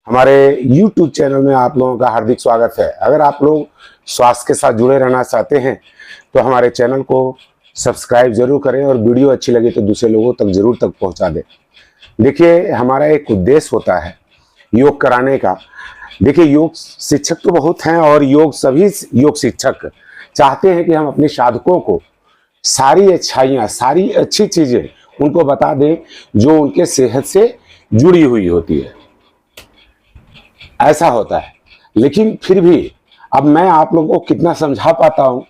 हमारे YouTube channel में आप लोगों का हार्दिक स्वागत है। अगर आप लोग स्वास्थ्य के साथ जुड़े रहना चाहते हैं तो हमारे चैनल को सब्सक्राइब जरूर करें और वीडियो अच्छी लगी तो दूसरे लोगों तक जरूर पहुंचा दें। देखिए, हमारा एक उद्देश्य होता है योग कराने का। देखिए, योग शिक्षक तो बहुत हैं और सभी योग शिक्षक चाहते हैं कि हम अपने साधकों को सारी अच्छाइयाँ, सारी अच्छी चीज़ें उनको बता दें जो उनके सेहत से जुड़ी हुई होती है। ऐसा होता है, लेकिन फिर भी अब मैं आप लोगों को कितना समझा पाता हूँ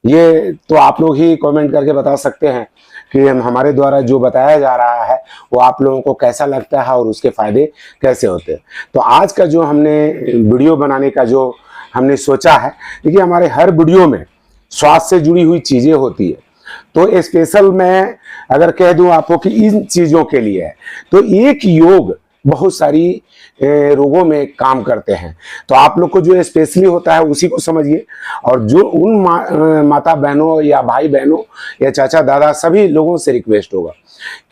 ये तो आप लोग ही कमेंट करके बता सकते हैं कि हमारे द्वारा जो बताया जा रहा है वो आप लोगों को कैसा लगता है और उसके फायदे कैसे होते हैं। तो आज का जो हमने वीडियो बनाने का जो हमने सोचा है, देखिए हमारे हर वीडियो में स्वास्थ्य से जुड़ी हुई चीज़ें होती है। तो स्पेशल मैं अगर कह दूं आपको कि इन चीज़ों के लिए है तो एक योग बहुत सारी रोगों में काम करते हैं। तो आप लोग को जो स्पेशली होता है उसी को समझिए, और जो उन माता बहनों या भाई बहनों या चाचा दादा सभी लोगों से रिक्वेस्ट होगा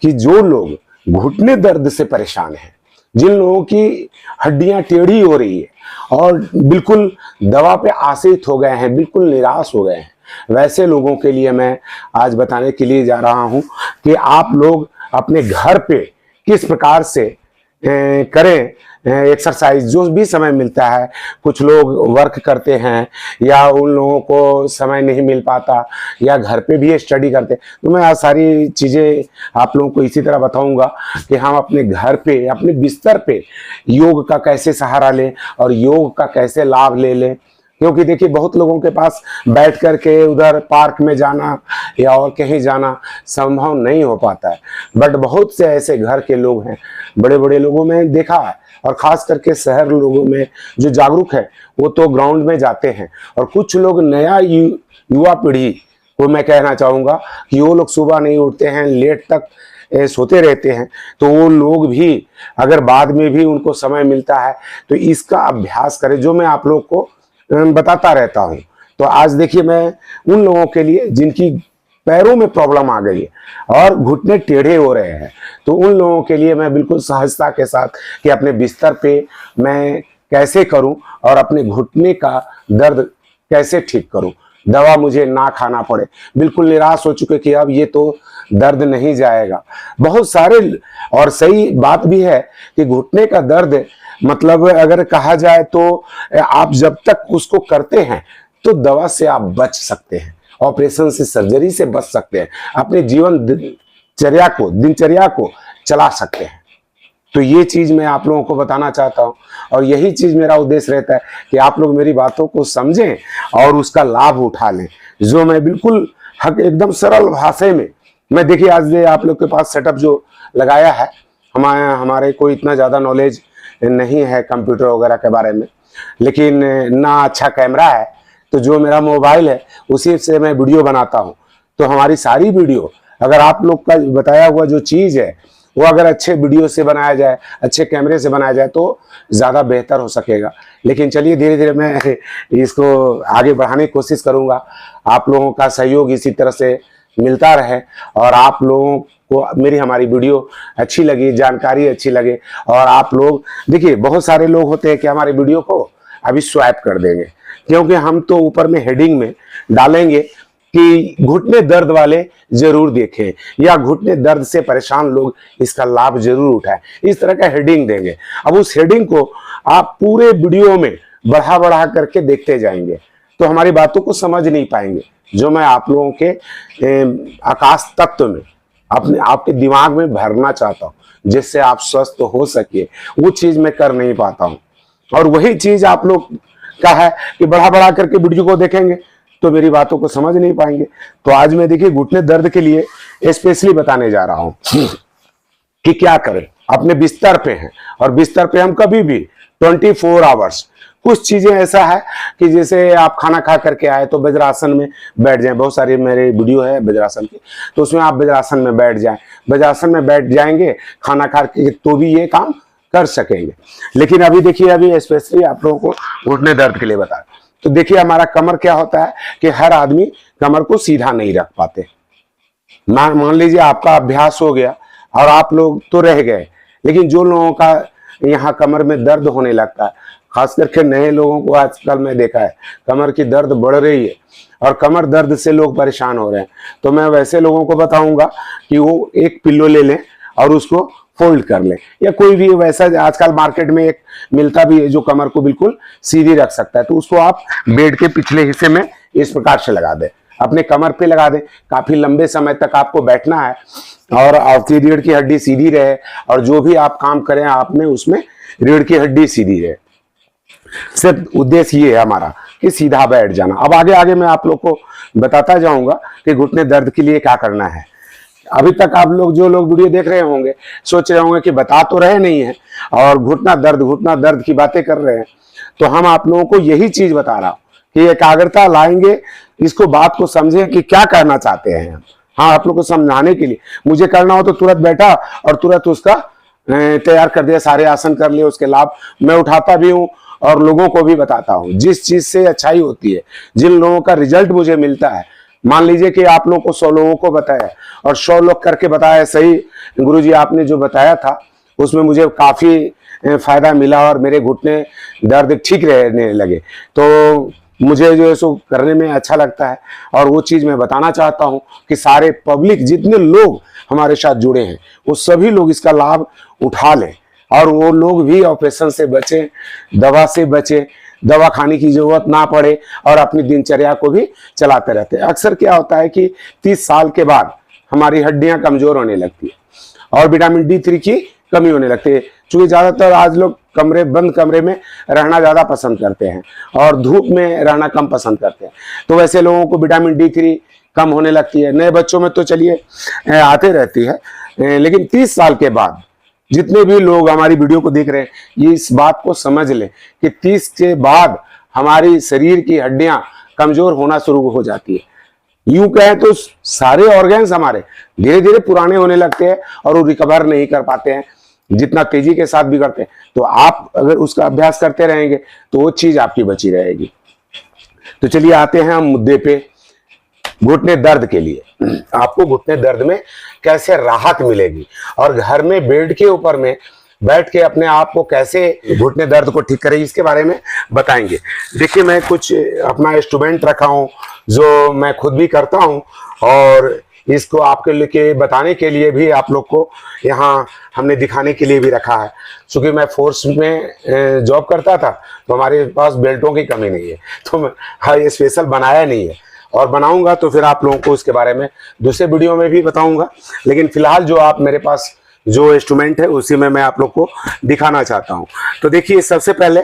कि जो लोग घुटने दर्द से परेशान हैं, जिन लोगों की हड्डियां टेढ़ी हो रही है और बिल्कुल दवा पे आश्रित हो गए हैं, बिल्कुल निराश हो गए हैं, वैसे लोगों के लिए मैं आज बताने के लिए जा रहा हूं कि आप लोग अपने घर पे किस प्रकार से करें एक्सरसाइज। जो भी समय मिलता है, कुछ लोग वर्क करते हैं या उन लोगों को समय नहीं मिल पाता या घर पे भी स्टडी करते, तो मैं आज सारी चीज़ें आप लोगों को इसी तरह बताऊंगा कि हम अपने घर पे, अपने बिस्तर पे योग का कैसे सहारा लें और योग का कैसे लाभ ले लें। क्योंकि देखिए, बहुत लोगों के पास बैठ करके उधर पार्क में जाना या और कहीं जाना संभव नहीं हो पाता है, बट बहुत से ऐसे घर के लोग हैं, बड़े बड़े लोगों में देखा है और खास करके शहर लोगों में जो जागरूक है वो तो ग्राउंड में जाते हैं। और कुछ लोग नया युवा पीढ़ी को मैं कहना चाहूँगा कि वो लोग सुबह नहीं उठते हैं, लेट तक सोते रहते हैं, तो वो लोग भी अगर बाद में भी उनको समय मिलता है तो इसका अभ्यास करें, जो मैं आप लोग को बताता रहता हूं। तो आज देखिए, मैं उन लोगों के लिए जिनकी पैरों में प्रॉब्लम आ गई है और घुटने टेढ़े हो रहे हैं, तो उन लोगों के लिए मैं बिल्कुल सहजता के साथ कि अपने बिस्तर पे मैं कैसे करूं और अपने घुटने का दर्द कैसे ठीक करूं, दवा मुझे ना खाना पड़े। बिल्कुल निराश हो चुके कि अब ये तो दर्द नहीं जाएगा। बहुत सारे, और सही बात भी है कि घुटने का दर्द मतलब अगर कहा जाए तो आप जब तक उसको करते हैं तो दवा से आप बच सकते हैं, ऑपरेशन से, सर्जरी से बच सकते हैं, अपने जीवन दिनचर्या को चला सकते हैं। तो ये चीज मैं आप लोगों को बताना चाहता हूं और यही चीज मेरा उद्देश्य रहता है कि आप लोग मेरी बातों को समझें और उसका लाभ उठा लें, जो मैं बिल्कुल एकदम सरल भाषा में मैं, देखिए आज आप लोग के पास सेटअप जो लगाया है, हमारे कोई इतना ज्यादा नॉलेज नहीं है कंप्यूटर वगैरह के बारे में, लेकिन ना अच्छा कैमरा है, तो जो मेरा मोबाइल है उसी से मैं वीडियो बनाता हूं। तो हमारी सारी वीडियो अगर आप लोग का बताया हुआ जो चीज़ है वो अगर अच्छे वीडियो से बनाया जाए, अच्छे कैमरे से बनाया जाए तो ज़्यादा बेहतर हो सकेगा। लेकिन चलिए, धीरे धीरे मैं इसको आगे बढ़ाने की कोशिश करूँगा। आप लोगों का सहयोग इसी तरह से मिलता रहे और आप लोगों को मेरी हमारी वीडियो अच्छी लगी, जानकारी अच्छी लगे, और आप लोग देखिए, बहुत सारे लोग होते हैं कि हमारे वीडियो को अभी स्वैप कर देंगे, क्योंकि हम तो ऊपर में हेडिंग में डालेंगे कि घुटने दर्द वाले जरूर देखें या घुटने दर्द से परेशान लोग इसका लाभ जरूर उठाएं, इस तरह का हेडिंग देंगे। अब उस हेडिंग को आप पूरे वीडियो में बढ़ा बढ़ा करके देखते जाएंगे तो हमारी बातों को समझ नहीं पाएंगे, जो मैं आप लोगों के आकाश तत्व में अपने आपके दिमाग में भरना चाहता हूँ, जिससे आप स्वस्थ हो सके, वो चीज मैं कर नहीं पाता हूँ। और वही चीज आप लोग का है कि बढ़ा बढ़ा करके वीडियो को देखेंगे तो मेरी बातों को समझ नहीं पाएंगे। तो आज मैं देखिए घुटने दर्द के लिए स्पेशली बताने जा रहा हूँ कि क्या करें। अपने बिस्तर पे हैं और बिस्तर पे हम कभी भी 24 आवर्स, कुछ चीजें ऐसा है कि जैसे आप खाना खा करके आए तो वज्रासन में बैठ जाएं। बहुत सारी मेरे वीडियो है वज्रासन की, तो उसमें आप वज्रासन में बैठ जाएं। वज्रासन में बैठ जाएंगे खाना खा के तो भी ये काम कर सकेंगे। लेकिन अभी देखिए, अभी स्पेशली आप लोगों को घुटने दर्द के लिए बता, तो देखिए हमारा कमर क्या होता है कि हर आदमी कमर को सीधा नहीं रख पाते। मान लीजिए आपका अभ्यास हो गया और आप लोग तो रह गए, लेकिन जो लोगों का यहाँ कमर में दर्द होने लगता है। खास करके नए लोगों को आजकल मैं देखा है कमर की दर्द बढ़ रही है और कमर दर्द से लोग परेशान हो रहे हैं। तो मैं वैसे लोगों को बताऊंगा कि वो एक पिल्लो ले लें और उसको फोल्ड कर लें, या कोई भी वैसा आजकल मार्केट में एक मिलता भी है जो कमर को बिल्कुल सीधी रख सकता है। तो उसको आप बेड के पिछले हिस्से में इस प्रकार से लगा दें, अपने कमर पे लगा दें। काफी लंबे समय तक आपको बैठना है और आपकी रीढ़ की हड्डी सीधी रहे और जो भी आप काम करें आप में उसमें रीढ़ की हड्डी सीधी रहे। सिर्फ उद्देश्य ये है हमारा कि सीधा बैठ जाना। अब आगे आगे मैं आप लोग को बताता जाऊंगा कि घुटने दर्द के लिए क्या करना है। अभी तक आप लोग जो लोग वीडियो देख रहे होंगे सोच रहे होंगे कि बता तो रहे नहीं है और घुटना दर्द की बातें कर रहे हैं। तो हम आप लोगों को यही चीज बता रहा हूं कि एकाग्रता लाएंगे, इसको बात को समझें कि क्या करना चाहते हैं। हाँ, आप लोग को समझाने के लिए मुझे करना हो तो तुरंत बैठा और तुरंत उसका तैयार कर दिया, सारे आसन कर लिए। उसके लाभ मैं उठाता भी हूँ और लोगों को भी बताता हूँ। जिस चीज से अच्छाई होती है, जिन लोगों का रिजल्ट मुझे मिलता है, मान लीजिए कि आप लोग को 100 लोगों को बताया और 100 लोग करके बताया सही गुरुजी आपने जो बताया था उसमें मुझे काफी फायदा मिला और मेरे घुटने दर्द ठीक रहने लगे। तो मुझे जो है सो करने में अच्छा लगता है और वो चीज मैं बताना चाहता हूँ कि सारे पब्लिक जितने लोग हमारे साथ जुड़े हैं वो सभी लोग इसका लाभ उठा लें और वो लोग भी ऑपरेशन से बचे, दवा से बचे, दवा खाने की जरूरत ना पड़े और अपनी दिनचर्या को भी चलाते रहते हैं। अक्सर क्या होता है कि 30 साल के बाद हमारी हड्डियां कमजोर होने लगती है और विटामिन D3 की कमी होने लगती है। क्योंकि ज्यादातर आज लोग बंद कमरे में रहना ज्यादा पसंद करते हैं और धूप में रहना कम पसंद करते हैं। तो वैसे लोगों को विटामिन D3 कम होने लगती है। नए बच्चों में तो चलिए आते रहती है, लेकिन 30 साल के बाद जितने भी लोग हमारी वीडियो को देख रहे हैं ये इस बात को समझ लें कि 30 के बाद हमारी शरीर की हड्डियां कमजोर होना शुरू हो जाती है। यूं कहें तो सारे ऑर्गन्स हमारे धीरे धीरे पुराने होने लगते हैं और वो रिकवर नहीं कर पाते हैं जितना तेजी के साथ बिगड़ते हैं। तो आप अगर उसका अभ्यास करते रहेंगे तो वो चीज आपकी बची रहेगी। तो चलिए आते हैं हम मुद्दे पे, घुटने दर्द के लिए। आपको घुटने दर्द में कैसे राहत मिलेगी और घर में बेड के ऊपर में बैठ के अपने आप को कैसे घुटने दर्द को ठीक करें इसके बारे में बताएंगे। देखिए, मैं कुछ अपना इंस्ट्रूमेंट रखा हूं जो मैं खुद भी करता हूं और इसको आपके लिए बताने के लिए भी आप लोग को यहाँ हमने दिखाने के लिए भी रखा है। क्योंकि मैं फोर्स में जॉब करता था तो हमारे पास बेल्टों की कमी नहीं है, तो हाँ ये स्पेशल बनाया नहीं है और बनाऊंगा तो फिर आप लोगों को इसके बारे में दूसरे वीडियो में भी बताऊंगा। लेकिन फिलहाल जो आप मेरे पास जो इंस्ट्रूमेंट है उसी में मैं आप लोग को दिखाना चाहता हूं। तो देखिए, सबसे पहले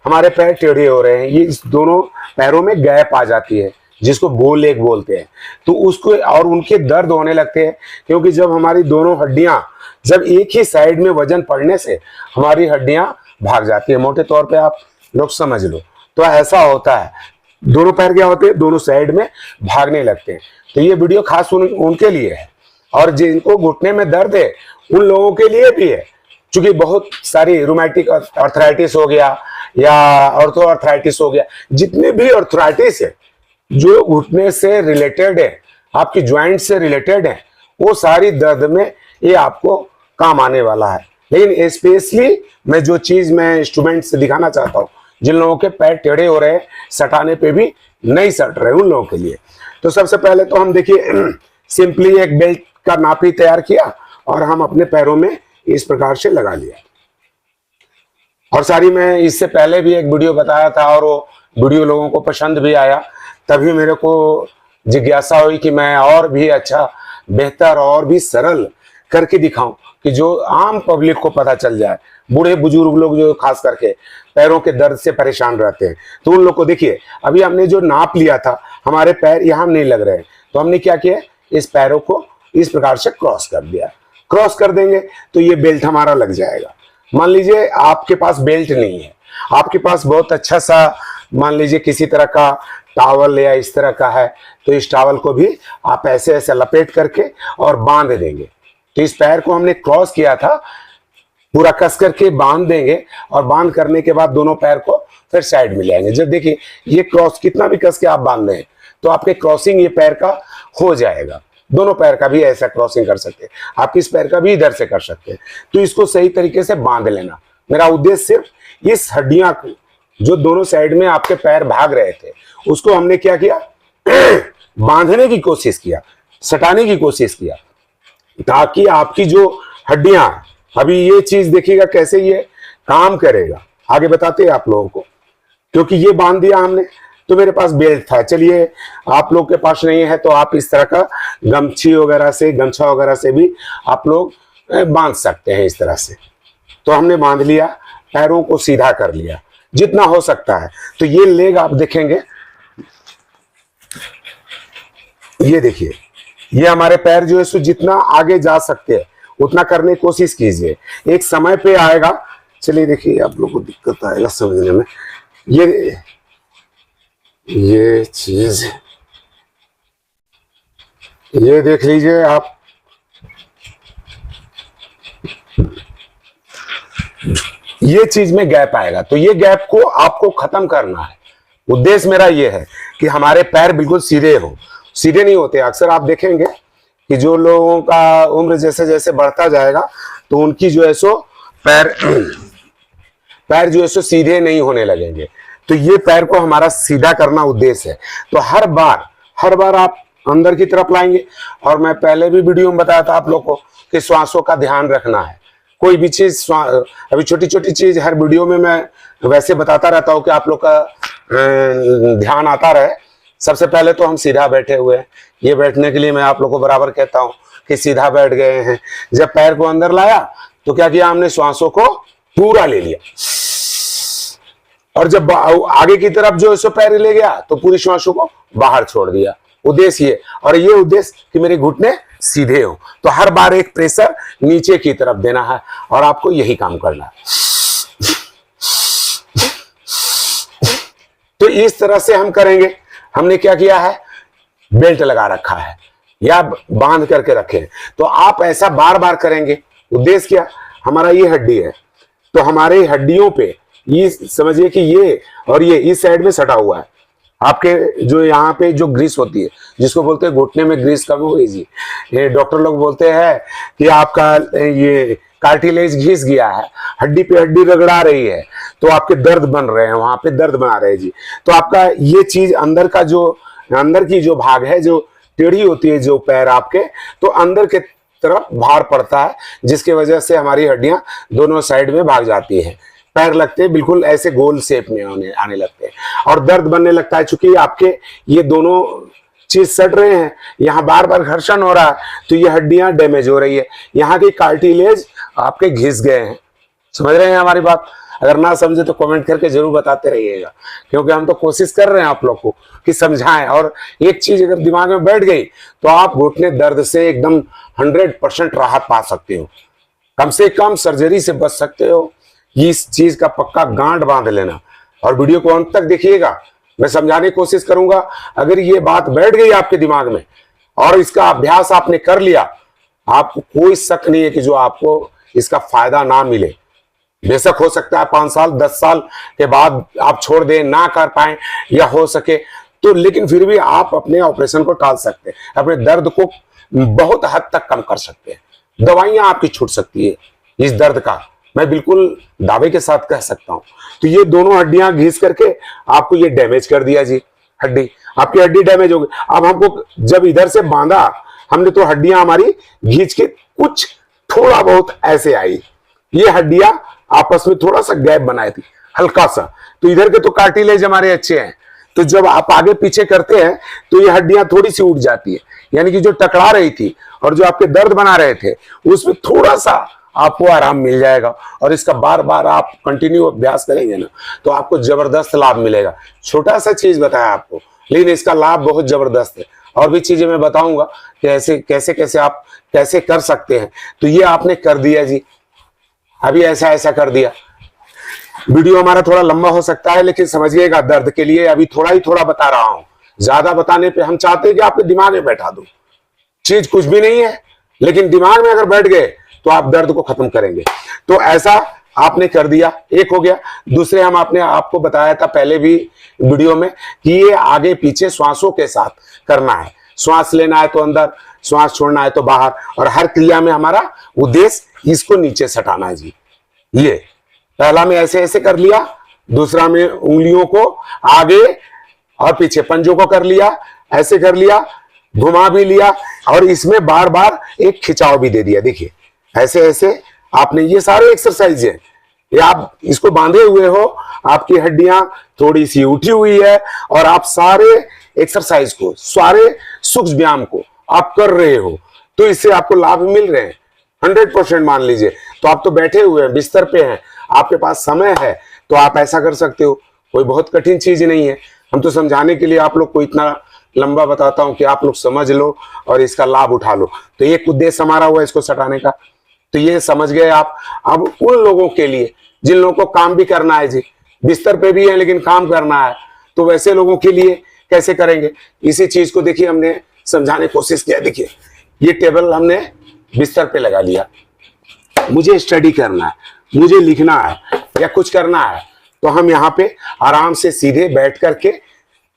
हमारे पैर टेढ़े हो रहे हैं, ये इस दोनों पैरों में गैप आ जाती है जिसको बो लेग बोलते हैं। तो उसको और उनके दर्द होने लगते हैं क्योंकि जब हमारी दोनों हड्डियां जब एक ही साइड में वजन पड़ने से हमारी हड्डियां भाग जाती है। मोटे तौर पे आप लोग समझ लो तो ऐसा होता है। दोनों पैर क्या होते हैं, दोनों साइड में भागने लगते हैं। तो ये वीडियो खास उनके लिए है और जिनको घुटने में दर्द है उन लोगों के लिए भी है। क्योंकि बहुत सारी रूमेटिक आर्थराइटिस हो गया या ऑर्थो आर्थराइटिस हो गया, जितने भी आर्थराइटिस है जो घुटने से रिलेटेड है, आपकी ज्वाइंट से रिलेटेड है, वो सारी दर्द में ये आपको काम आने वाला है। लेकिन स्पेशली मैं जो चीज मैं इंस्ट्रूमेंट से दिखाना चाहता हूँ, जिन लोगों के पैर टेढ़े हो रहे हैं, सटाने पे भी नहीं सट रहे, उन लोगों के लिए। तो सबसे पहले तो हम देखिए सिंपली एक बेल्ट का नापी तैयार किया और हम अपने पैरों में इस प्रकार से लगा लिया। और सारी मैं इससे पहले भी एक वीडियो बताया था और वो वीडियो लोगों को पसंद भी आया, तभी मेरे को जिज्ञासा हुई कि मैं और भी अच्छा, बेहतर और भी सरल करके दिखाऊं कि जो आम पब्लिक को पता चल जाए। बूढ़े बुजुर्ग लोग जो खास करके पैरों के दर्द से परेशान रहते हैं तो उन लोग को देखिए, अभी हमने जो नाप लिया था हमारे पैर यहाँ नहीं लग रहे हैं, तो हमने क्या किया, इस पैरों को इस प्रकार से क्रॉस कर दिया। क्रॉस कर देंगे तो ये बेल्ट हमारा लग जाएगा। मान लीजिए आपके पास बेल्ट नहीं है, आपके पास बहुत अच्छा सा मान लीजिए किसी तरह का टावल या इस तरह का है, तो इस टावल को भी आप ऐसे ऐसे लपेट करके और बांध देंगे। तो इस पैर को हमने क्रॉस किया था, पूरा कस करके बांध देंगे और बांध करने के बाद दोनों पैर को फिर साइड में ले आएंगे। जब देखिए ये क्रॉस कितना भी कस के आप बांध दें तो आपके क्रॉसिंग ये पैर का हो जाएगा। दोनों पैर का भी ऐसा क्रॉसिंग कर सकते हैं, आप इस पैर का भी इधर से कर सकते हैं। तो इसको सही तरीके से बांध लेना, मेरा उद्देश्य सिर्फ इस हड्डियां को, जो दोनों साइड में आपके पैर भाग रहे थे, उसको हमने क्या किया बांधने की कोशिश किया, सटाने की कोशिश किया, ताकि आपकी जो हड्डियां, अभी ये चीज देखिएगा कैसे ये काम करेगा, आगे बताते हैं आप लोगों को। क्योंकि ये बांध दिया हमने, तो मेरे पास बेल्ट था, चलिए आप लोग के पास नहीं है तो आप इस तरह का गमछा वगैरह से भी आप लोग बांध सकते हैं इस तरह से। तो हमने बांध लिया, पैरों को सीधा कर लिया जितना हो सकता है। तो ये लेग आप देखेंगे, ये देखिए, ये हमारे पैर जो है सो जितना आगे जा सकते हैं उतना करने की कोशिश कीजिए। एक समय पे आएगा, चलिए देखिए आप लोग को दिक्कत आएगा समझने में। ये चीज ये देख लीजिए आप, ये चीज में गैप आएगा, तो ये गैप को आपको खत्म करना है। उद्देश्य मेरा ये है कि हमारे पैर बिल्कुल सीधे हो। सीधे नहीं होते, अक्सर आप देखेंगे कि जो लोगों का उम्र जैसे जैसे बढ़ता जाएगा तो उनकी जो है सो पैर जो है सो सीधे नहीं होने लगेंगे। तो ये पैर को हमारा सीधा करना उद्देश्य है। तो हर बार आप अंदर की तरफ लाएंगे। और मैं पहले भी वीडियो में बताया था आप लोग को कि श्वासों का ध्यान रखना है। कोई भी चीज, अभी छोटी छोटी चीज हर वीडियो में मैं वैसे बताता रहता हूं कि आप लोग का ध्यान आता रहे। सबसे पहले तो हम सीधा बैठे हुए हैं, ये बैठने के लिए मैं आप लोग को बराबर कहता हूं कि सीधा बैठ गए हैं। जब पैर को अंदर लाया तो क्या किया हमने, श्वासों को पूरा ले लिया, और जब आगे की तरफ जो है पैर ले गया तो पूरी श्वासों को बाहर छोड़ दिया। उद्देश्य ये, और ये उद्देश्य कि मेरे घुटने सीधे हो। तो हर बार एक प्रेशर नीचे की तरफ देना है और आपको यही काम करना है। तो इस तरह से हम करेंगे। हमने क्या किया है, बेल्ट लगा रखा है या बांध करके रखे हैं। तो आप ऐसा बार बार करेंगे। उद्देश्य क्या, हमारा ये हड्डी है, तो हमारे हड्डियों पे ये समझिए कि ये और ये इस साइड में सटा हुआ है। आपके जो यहाँ पे जो ग्रीस होती है, जिसको बोलते हैं घुटने में ग्रीस कम हो गई जी, ये डॉक्टर लोग बोलते हैं कि आपका ये कार्टिलेज घिस गया है, हड्डी पे हड्डी रगड़ा रही है, तो आपके दर्द बन रहे हैं, वहां पे दर्द बना रहे हैं जी। तो आपका ये चीज अंदर की जो भाग है, जो टेढ़ी होती है जो पैर आपके, तो अंदर के तरफ भार पड़ता है, जिसकी वजह से हमारी हड्डियां दोनों साइड में भाग जाती है। पैर लगते हैं बिल्कुल ऐसे गोल शेप में आने लगते हैं और दर्द बनने लगता है। चूंकि आपके ये दोनों चीज सट रहे हैं, यहाँ बार बार घर्षण हो रहा है, तो ये हड्डियां डैमेज हो रही है, यहाँ की कार्टिलेज आपके घिस गए हैं। समझ रहे हैं हमारी बात? अगर ना समझे तो कमेंट करके जरूर बताते रहिएगा, क्योंकि हम तो कोशिश कर रहे हैं आप लोग को कि समझाएं। और एक चीज अगर दिमाग में बैठ गई तो आप घुटने दर्द से एकदम 100% राहत पा सकते हो, कम से कम सर्जरी से बच सकते हो। इस चीज का पक्का गांठ बांध लेना और वीडियो को अंत तक देखिएगा, मैं समझाने की कोशिश करूंगा। अगर ये बात बैठ गई आपके दिमाग में और इसका अभ्यास आपने कर लिया, आपको कोई शक नहीं है कि जो आपको इसका फायदा ना मिले। बेशक हो सकता है 5 साल 10 साल के बाद आप छोड़ दें, ना कर पाए या हो सके तो, लेकिन फिर भी आप अपने ऑपरेशन को टाल सकते हैं, अपने दर्द को बहुत हद तक कम कर सकते हैं। दवाइयां आपकी छूट सकती है इस दर्द का, मैं बिल्कुल दावे के साथ कह सकता हूं। तो ये दोनों हड्डियां घिस करके आपको ये डैमेज कर दिया जी, हड्डी, आपकी हड्डी डैमेज हो गई। अब हमको जब इधर से बांधा हमने तो हड्डियां हमारी घिंच के कुछ थोड़ा बहुत ऐसे आई, ये हड्डियां आपस में थोड़ा सा गैप बनाई थी हल्का सा। तो इधर के तो कार्टिलेज हमारे अच्छे हैं, तो जब आप आगे पीछे करते हैं तो ये हड्डियां थोड़ी सी उठ जाती है, यानी कि जो टकरा रही थी और जो आपके दर्द बना रहे थे उसमें थोड़ा सा आपको आराम मिल जाएगा। और इसका बार बार आप कंटिन्यू अभ्यास करेंगे ना तो आपको जबरदस्त लाभ मिलेगा। छोटा सा चीज बताया आपको, लेकिन इसका लाभ बहुत जबरदस्त है। और भी चीजें मैं बताऊंगा कि ऐसे कैसे आप कैसे कर सकते हैं। तो ये आपने कर दिया जी, अभी ऐसा कर दिया। वीडियो हमारा थोड़ा लंबा हो सकता है, लेकिन समझिएगा दर्द के लिए अभी थोड़ा बता रहा हूं। ज्यादा बताने पे हम चाहते हैं कि आपके दिमाग में बैठा दूं। चीज कुछ भी नहीं है, लेकिन दिमाग में अगर बैठ गए तो आप दर्द को खत्म करेंगे। तो ऐसा आपने कर दिया, एक हो गया। दूसरे हम आपको बताया था पहले भी वीडियो में कि ये आगे पीछे श्वासों के साथ करना है। श्वास लेना है तो अंदर, श्वास छोड़ना है तो बाहर, और हर क्रिया में हमारा उद्देश्य इसको नीचे सटाना है जी। ये पहला में ऐसे ऐसे कर लिया, दूसरा में उंगलियों को आगे और पीछे पंजों को कर लिया, ऐसे कर लिया, घुमा भी लिया, और इसमें बार बार एक खिंचाव भी दे दिया। देखिए ऐसे ऐसे आपने, ये सारे एक्सरसाइज है, ये आप इसको बांधे हुए हो, आपकी हड्डियां थोड़ी सी उठी हुई है, और आप सारे एक्सरसाइज को, सारे सूक्ष्म व्यायाम को आप कर रहे हो, तो इससे आपको लाभ मिल रहे हैं 100% मान लीजिए। तो आप तो बैठे हुए हैं, बिस्तर पे हैं, आपके पास समय है, तो आप ऐसा कर सकते हो। कोई बहुत कठिन चीज नहीं है। हम तो समझाने के लिए आप लोग को इतना लंबा बताता हूं कि आप लोग समझ लो और इसका लाभ उठा लो। तो एक उद्देश्य हमारा हुआ इसको सटाने का, तो ये समझ गए आप। अब उन लोगों के लिए जिन लोगों को काम भी करना है जी, बिस्तर पे भी है लेकिन काम करना है, तो वैसे लोगों के लिए कैसे करेंगे, इसी चीज को देखिए हमने समझाने की कोशिश किया। देखिए ये टेबल हमने बिस्तर पे लगा लिया, मुझे स्टडी करना है, मुझे लिखना है या कुछ करना है, तो हम यहाँ पे आराम से सीधे बैठ करके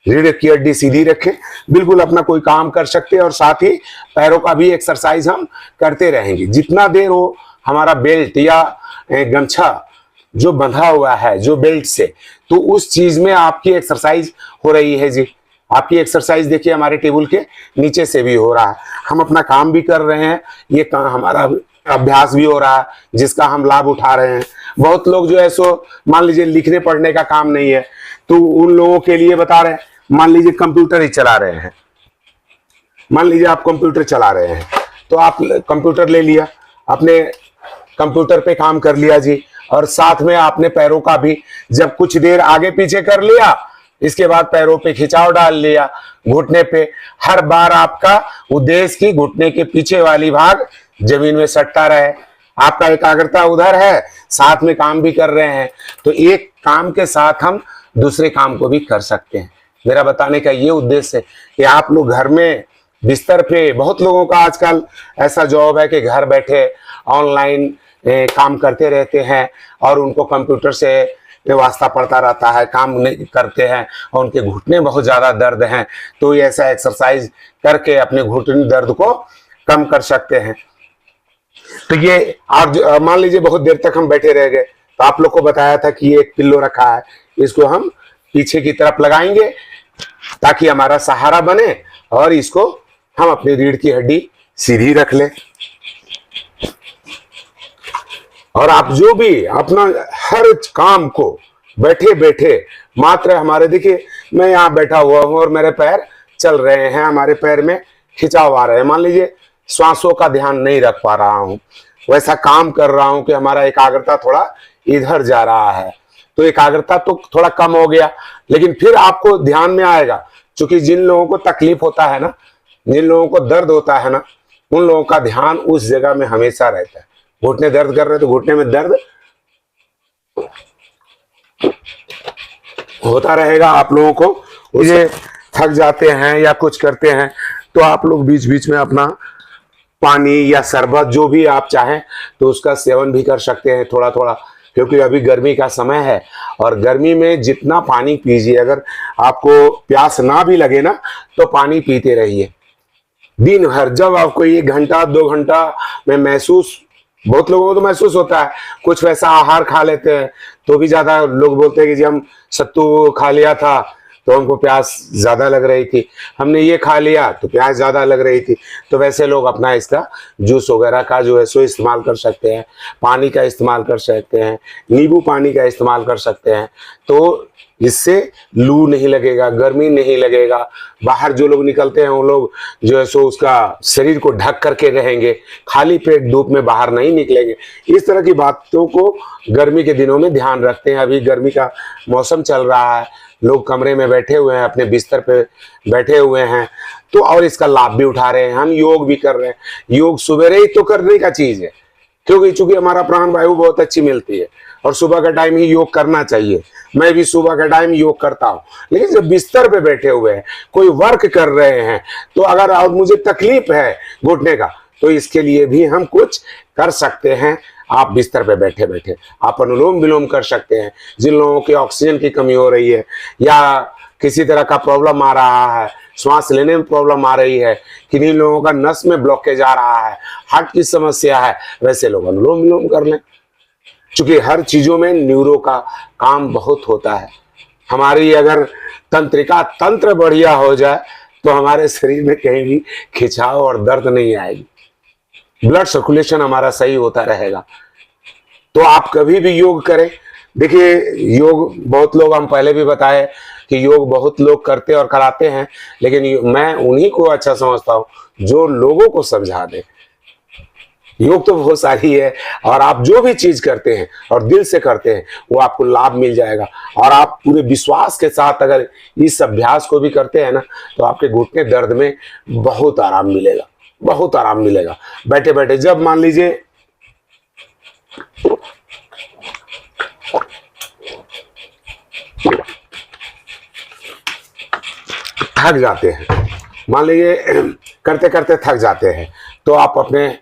रीढ़ की हड्डी सीधी रखें, बिल्कुल अपना कोई काम कर सकते हैं, और साथ ही पैरों का भी एक्सरसाइज हम करते रहेंगे। जितना देर हो हमारा बेल्ट या गमछा जो बंधा हुआ है जो बेल्ट से, तो उस चीज में आपकी एक्सरसाइज हो रही है जी। आपकी एक्सरसाइज देखिए हमारे टेबल के नीचे से भी हो रहा है, हम अपना काम भी कर रहे हैं, ये काम हमारा अभ्यास भी हो रहा है जिसका हम लाभ उठा रहे हैं। बहुत लोग जो है सो मान लीजिए लिखने पढ़ने का काम नहीं है, तो उन लोगों के लिए बता रहे हैं। मान लीजिए कंप्यूटर ही चला रहे हैं, मान लीजिए आप कंप्यूटर चला रहे हैं, तो आप कंप्यूटर ले लिया, अपने कंप्यूटर पे काम कर लिया जी, और साथ में आपने पैरों का भी जब कुछ देर आगे पीछे कर लिया, इसके बाद पैरों पे खिंचाव डाल लिया, घुटने पे। हर बार आपका उद्देश्य की घुटने के पीछे वाली भाग जमीन में सटता रहे, आपका एकाग्रता उधर है, साथ में काम भी कर रहे हैं, तो एक काम के साथ हम दूसरे काम को भी कर सकते हैं। मेरा बताने का ये उद्देश्य है कि आप लोग घर में बिस्तर पे, बहुत लोगों का आजकल ऐसा जॉब है कि घर बैठे ऑनलाइन काम करते रहते हैं, और उनको कंप्यूटर से वास्ता पड़ता रहता है, काम नहीं करते हैं, और उनके घुटने बहुत ज्यादा दर्द हैं, तो ऐसा एक्सरसाइज करके अपने घुटने दर्द को कम कर सकते हैं। तो ये आप मान लीजिए बहुत देर तक हम बैठे रह गए, तो आप लोग को बताया था कि ये एक पिल्लो रखा है, इसको हम पीछे की तरफ लगाएंगे ताकि हमारा सहारा बने, और इसको हम अपनी रीढ़ की हड्डी सीधी रख लें। और आप जो भी अपना हर काम को बैठे बैठे मात्र हमारे, देखिए मैं यहाँ बैठा हुआ हूं और मेरे पैर चल रहे हैं, हमारे पैर में खिंचाव आ रहे हैं, मान लीजिए श्वासों का ध्यान नहीं रख पा रहा हूं, वैसा काम कर रहा हूं कि हमारा एकाग्रता थोड़ा इधर जा रहा है, तो एकाग्रता तो थोड़ा कम हो गया, लेकिन फिर आपको ध्यान में आएगा। क्योंकि जिन लोगों को तकलीफ होता है ना, जिन लोगों को दर्द होता है ना, उन लोगों का ध्यान उस जगह में हमेशा रहता है। घुटने दर्द कर रहे तो घुटने में दर्द होता रहेगा। आप लोगों को ये थक जाते हैं या कुछ करते हैं, तो आप लोग बीच बीच में अपना पानी या शरबत जो भी आप चाहें तो उसका सेवन भी कर सकते हैं थोड़ा थोड़ा, क्योंकि अभी गर्मी का समय है, और गर्मी में जितना पानी पीजिए, अगर आपको प्यास ना भी लगे ना तो पानी पीते रहिए दिन भर। जब आपको 1 घंटा 2 घंटा में महसूस, बहुत लोगों को तो महसूस होता है, कुछ वैसा आहार खा लेते हैं तो भी ज्यादा लोग बोलते हैं कि जी हम सत्तू खा लिया था तो हमको प्यास ज्यादा लग रही थी, हमने ये खा लिया तो प्यास ज्यादा लग रही थी, तो वैसे लोग अपना इसका जूस वगैरह का जो है सो इस्तेमाल कर सकते हैं, पानी का इस्तेमाल कर सकते हैं, नींबू पानी का इस्तेमाल कर सकते हैं, तो इससे लू नहीं लगेगा, गर्मी नहीं लगेगा। बाहर जो लोग निकलते हैं वो लोग जो है सो उसका शरीर को ढक करके रहेंगे, खाली पेट धूप में बाहर नहीं निकलेंगे। इस तरह की बातों को गर्मी के दिनों में ध्यान रखते हैं। अभी गर्मी का मौसम चल रहा है, लोग कमरे में बैठे हुए हैं, अपने बिस्तर पे बैठे हुए हैं, तो और इसका लाभ भी उठा रहे हैं। हम योग भी कर रहे हैं, योग सुबह ही तो करने का चीज है, क्योंकि चूंकि हमारा प्राण वायु बहुत अच्छी मिलती है, और सुबह का टाइम ही योग करना चाहिए। मैं भी सुबह का टाइम योग करता हूँ, लेकिन जब बिस्तर पे बैठे हुए हैं, कोई वर्क कर रहे हैं, तो अगर और मुझे तकलीफ है घुटने का, तो इसके लिए भी हम कुछ कर सकते हैं। आप बिस्तर पे बैठे बैठे आप अनुलोम विलोम कर सकते हैं। जिन लोगों की ऑक्सीजन की कमी हो रही है, या किसी तरह का प्रॉब्लम आ रहा है, श्वास लेने में प्रॉब्लम आ रही है, किन्हीं लोगों का नस में ब्लॉकेज आ रहा है, हार्ट की समस्या है, वैसे लोग अनुलोम विलोम कर लें। क्योंकि हर चीजों में न्यूरो का काम बहुत होता है। हमारी अगर तंत्रिका तंत्र बढ़िया हो जाए तो हमारे शरीर में कहीं भी खिंचाव और दर्द नहीं आएगी, ब्लड सर्कुलेशन हमारा सही होता रहेगा। तो आप कभी भी योग करें। देखिए योग बहुत लोग, हम पहले भी बताए कि योग बहुत लोग करते और कराते हैं, लेकिन मैं उन्हीं को अच्छा समझता हूं जो लोगों को समझा दे। योग तो बहुत सारी है, और आप जो भी चीज करते हैं और दिल से करते हैं वो आपको लाभ मिल जाएगा। और आप पूरे विश्वास के साथ अगर इस अभ्यास को भी करते हैं ना, तो आपके घुटने दर्द में बहुत आराम मिलेगा, बहुत आराम मिलेगा। बैठे बैठे जब मान लीजिए थक जाते हैं, मान लीजिए करते करते थक जाते हैं, तो आप अपने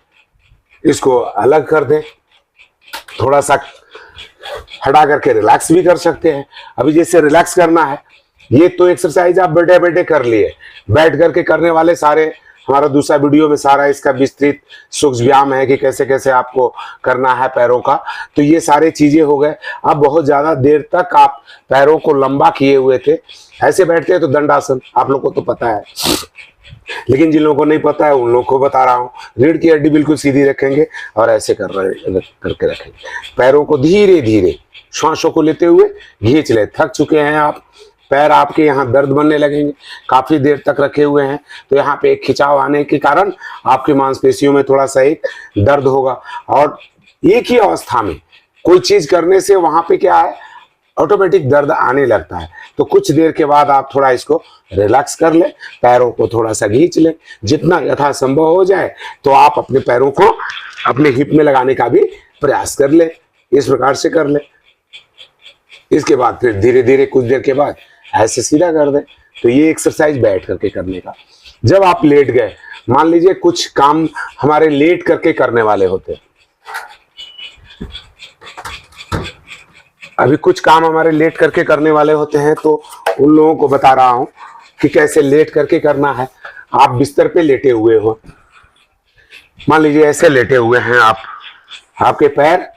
इसको अलग कर दें, थोड़ा सा हटा करके रिलैक्स भी कर सकते हैं। अभी जैसे रिलैक्स करना है, ये तो एक्सरसाइज आप बैठे बैठे कर लिए। बैठ करके करने वाले सारे हमारा दूसरा वीडियो में सारा इसका विस्तृत सूक्ष्म व्यायाम है कि कैसे कैसे आपको करना है पैरों का। तो ये सारे चीजें हो गए। अब बहुत ज्यादा देर तक आप पैरों को लंबा किए हुए थे, ऐसे बैठते हैं तो दंडासन आप लोग को तो पता है, लेकिन जिन लोगों को नहीं पता है उन लोगों को बता रहा हूँ। रीढ़ की हड्डी बिल्कुल सीधी रखेंगे और ऐसे करके रखेंगे। पैरों को धीरे धीरे श्वासों को लेते हुए खींच ले। थक चुके हैं आप, पैर आपके यहाँ दर्द बनने लगेंगे, काफी देर तक रखे हुए हैं, तो यहाँ पे एक खिंचाव आने के कारण आपकी मांसपेशियों में थोड़ा सा एक दर्द होगा। और एक ही अवस्था में कोई चीज करने से वहां पे क्या है, ऑटोमेटिक दर्द आने लगता है। तो कुछ देर के बाद आप थोड़ा इसको रिलैक्स कर ले, पैरों को थोड़ा सा खींच ले, जितना यथासंभव हो जाए तो आप अपने पैरों को अपने हिप में लगाने का भी प्रयास कर ले। इस प्रकार से कर ले। इसके बाद फिर धीरे धीरे कुछ देर के बाद ऐसे सीधा कर दे। तो ये एक्सरसाइज बैठ करके करने का। जब आप लेट गए, मान लीजिए कुछ काम हमारे लेट करके करने वाले होते हैं, अभी कुछ काम हमारे लेट करके करने वाले होते हैं, तो उन लोगों को बता रहा हूं कि कैसे लेट करके करना है। आप बिस्तर पे लेटे हुए हो, मान लीजिए ऐसे लेटे हुए हैं आप, आपके पैर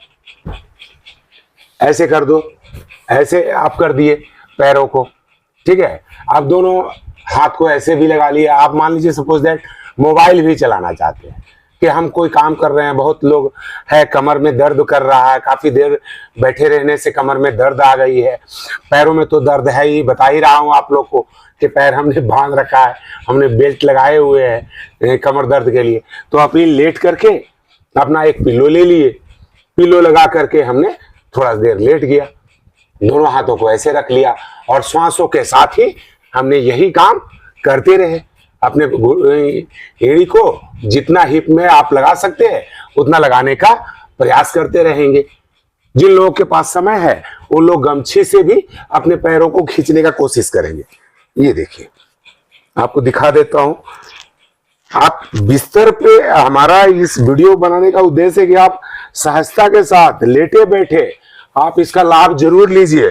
ऐसे कर दो, ऐसे आप कर दिए पैरों को, ठीक है। आप दोनों हाथ को ऐसे भी लगा लिए। आप मान लीजिए सपोज दैट मोबाइल भी चलाना चाहते हैं कि हम कोई काम कर रहे हैं, बहुत लोग है कमर में दर्द कर रहा है, काफी देर बैठे रहने से कमर में दर्द आ गई है, पैरों में तो दर्द है ही, बता ही रहा हूं आप लोग को कि पैर हमने बांध रखा है, हमने बेल्ट लगाए हुए हैं कमर दर्द के लिए। तो अपनी लेट करके अपना एक पिलो ले लिए, पिलो लगा करके हमने थोड़ा देर लेट गया, दोनों हाथों को ऐसे रख लिया और श्वासों के साथ ही हमने यही काम करते रहे। अपने एड़ी को जितना हिप में आप लगा सकते हैं उतना लगाने का प्रयास करते रहेंगे। जिन लोगों के पास समय है वो लोग गमछे से भी अपने पैरों को खींचने का कोशिश करेंगे। ये देखिए, आपको दिखा देता हूं। आप बिस्तर पे, हमारा इस वीडियो बनाने का उद्देश्य है कि आप सहजता के साथ लेटे बैठे आप इसका लाभ जरूर लीजिए।